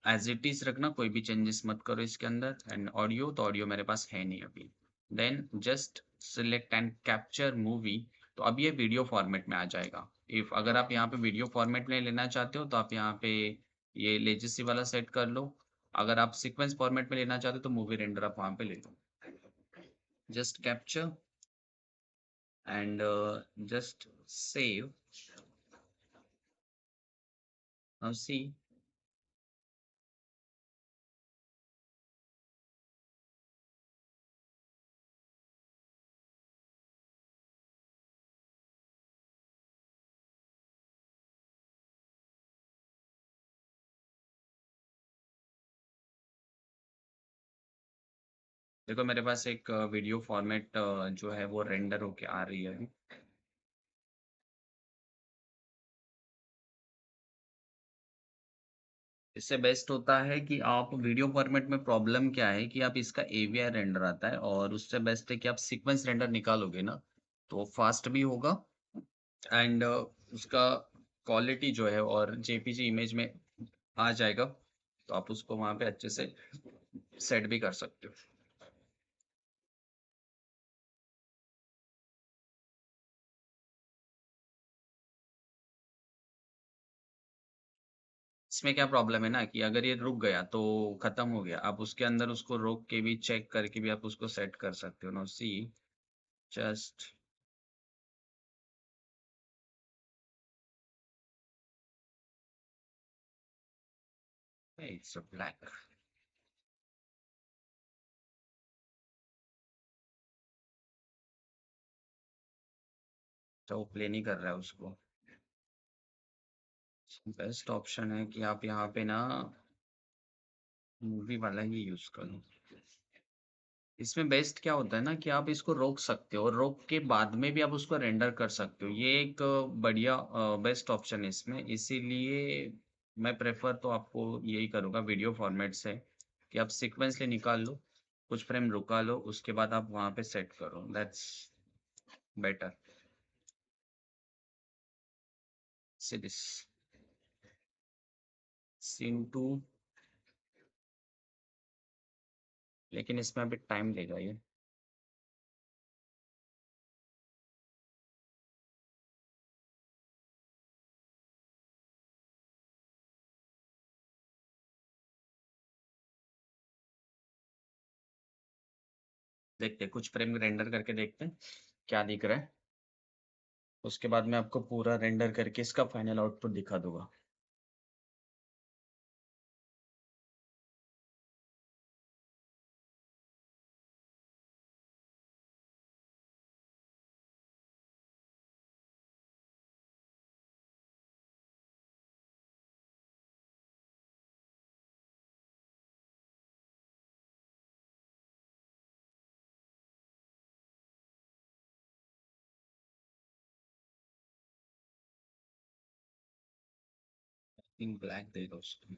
एज इट इज रखना, कोई भी चेंजेस मत करो इसके अंदर। एंड ऑडियो तो ऑडियो मेरे पास है नहीं अभी। Then just select and capture movie, तो अब ये वीडियो फॉर्मेट में आ जाएगा। इफ अगर आप यहाँ पे वीडियो फॉर्मेट में लेना चाहते हो तो आप यहाँ पे ये लेजेसी वाला सेट कर लो। अगर आप सीक्वेंस फॉर्मेट में लेना चाहते हो तो मूवी रेंडर आप वहाँ पे ले लो। Just capture and just save. Now see, देखो मेरे पास एक वीडियो फॉर्मेट जो है वो रेंडर होके आ रही है। इससे बेस्ट होता है कि आप वीडियो फॉर्मेट में, प्रॉब्लम क्या है कि आप इसका AVI रेंडर आता है, और उससे बेस्ट है कि आप सीक्वेंस रेंडर निकालोगे ना तो फास्ट भी होगा, एंड उसका क्वालिटी जो है और JPG इमेज में आ जाएगा, तो आप उसको वहाँ पे अच्छे से सेट भी कर सकते हो। इसमें क्या प्रॉब्लम है ना कि अगर ये रुक गया तो खत्म हो गया। आप उसके अंदर उसको रोक के भी चेक करके भी आप उसको सेट कर सकते हो। Now see just it's a black. तो वो प्ले नहीं कर रहा है उसको। बेस्ट ऑप्शन है कि आप यहाँ पे ना मूवी वाला ही यूज करो। इसमें बेस्ट क्या होता है ना कि आप इसको रोक सकते हो और रोक के बाद में भी आप उसको रेंडर कर सकते हो। ये एक बढ़िया बेस्ट ऑप्शन है इसमें। इसीलिए मैं प्रेफर तो आपको यही करूँगा वीडियो फॉर्मेट से कि आप सीक्वेंसली निकाल लो, कुछ फ्रेम रुका लो, उसके बाद आप वहाँ पे सेट करो। That's better. See this scene 2। लेकिन इसमें अभी टाइम लेगा ये। देखते हैं, कुछ फ्रेम रेंडर करके देखते हैं क्या दिख रहा है। उसके बाद मैं आपको पूरा रेंडर करके इसका फाइनल आउटपुट दिखा दूंगा। इन ब्लैक दे दो उसको।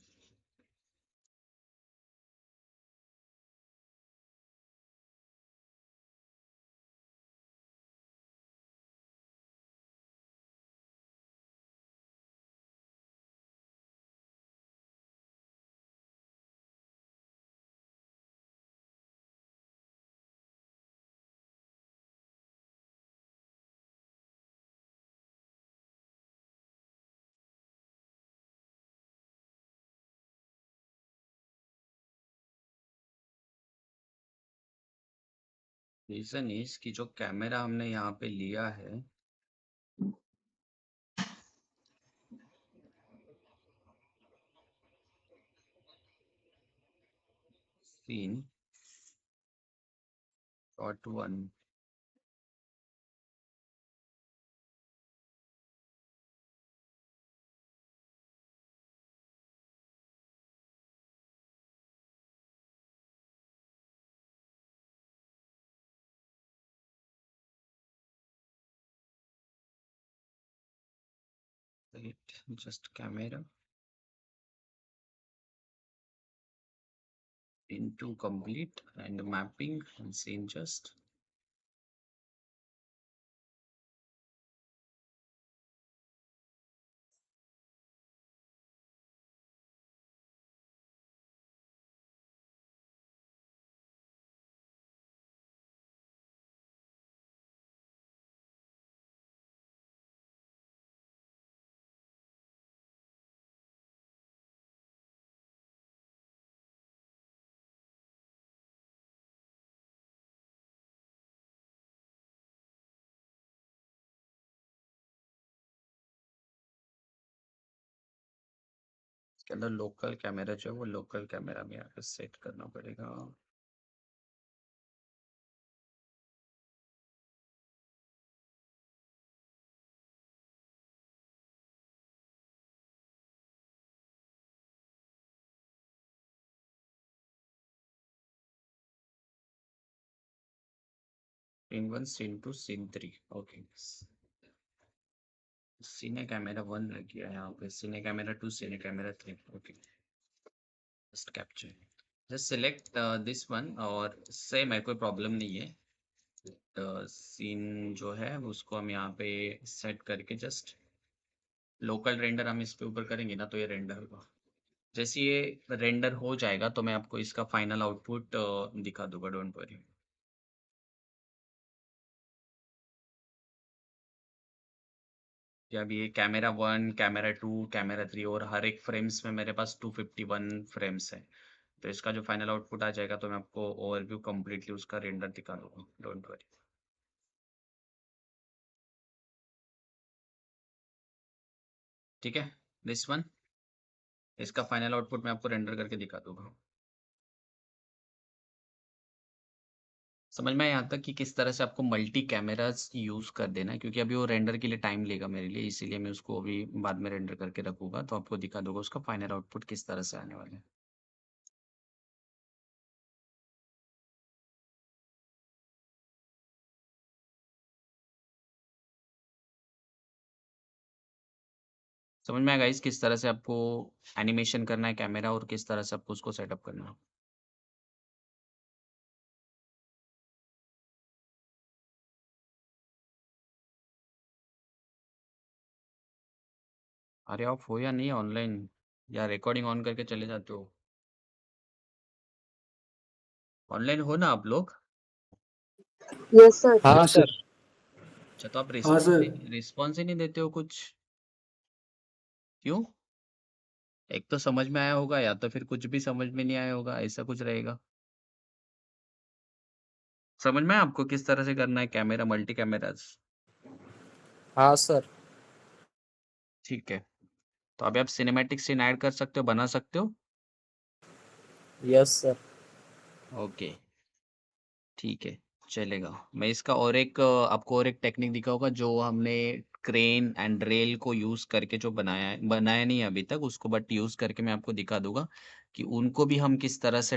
रीजन इज कि जो कैमरा हमने यहाँ पे लिया है, scene shot 1, just camera into complete and mapping and scene just इसके अंदर लोकल कैमरा जो है वो लोकल कैमरा में यहाँ पे सेट करना पड़ेगा। Scene 1, scene 2, scene 3। Okay, cine camera 1 लग गया यहाँ पे, cine camera 2, cine camera 3। Okay, just capture, just select this one और सेम है, कोई प्रॉब्लम नहीं है। सीन जो है उसको हम यहाँ पे सेट करके जस्ट लोकल रेंडर हम इसके ऊपर करेंगे ना, तो ये रेंडर होगा। जैसे ये रेंडर हो जाएगा तो मैं आपको इसका फाइनल आउटपुट दिखा दूंगा, डोंट वरी। कि अभी ये कैमरा 1, कैमरा 2, कैमरा 3 और हर एक फ्रेम्स में मेरे पास 251 फ्रेम्स है। तो इसका जो फाइनल आउटपुट आ जाएगा तो मैं आपको ओवरव्यू कंप्लीटली उसका रेंडर दिखा दूँगा, डोंट वरी। ठीक है? दिस वन, इसका फाइनल आउटपुट मैं आपको रेंडर करके दिखा दूँगा। समझ में आया यहाँ तक कि किस तरह से आपको मल्टी कैमरास यूज़ कर देना है, क्योंकि अभी वो रेंडर के लिए टाइम लेगा मेरे लिए, इसीलिए मैं उसको अभी बाद में रेंडर करके रखूँगा, तो आपको दिखा दूँगा उसका फाइनल आउटपुट किस तरह से आने वाला है। समझ में आया गाइस किस तरह से आपको एनिमेशन करना है कैमरा और किस तरह से आपको उसको सेटअप करना है? अरे आप हो या नहीं ऑनलाइन, या रिकॉर्डिंग ऑन करके चले जाते हो? ऑनलाइन हो ना आप लोग? Yes sir. हाँ सर। अच्छा, तो आप हाँ सर। रिस्पॉन्स ही नहीं देते हो कुछ? क्यों? एक तो समझ में आया होगा या तो फिर कुछ भी समझ में नहीं आया होगा, ऐसा कुछ रहेगा। समझ में आया आपको किस तरह से करना है कैमरा मल्टी कैमरास? हाँ सर। ठीक है, तो अभी आप सिनेमैटिक सीन ऐड कर सकते हो, बना सकते हो? Yes sir. ओके, ठीक है, चलेगा। मैं इसका और एक आपको और एक टेक्निक दिखाऊंगा जो हमने क्रेन एंड रेल को यूज करके जो बनाया नहीं है अभी तक उसको, बट यूज करके मैं आपको दिखा दूंगा कि उनको भी हम किस तरह से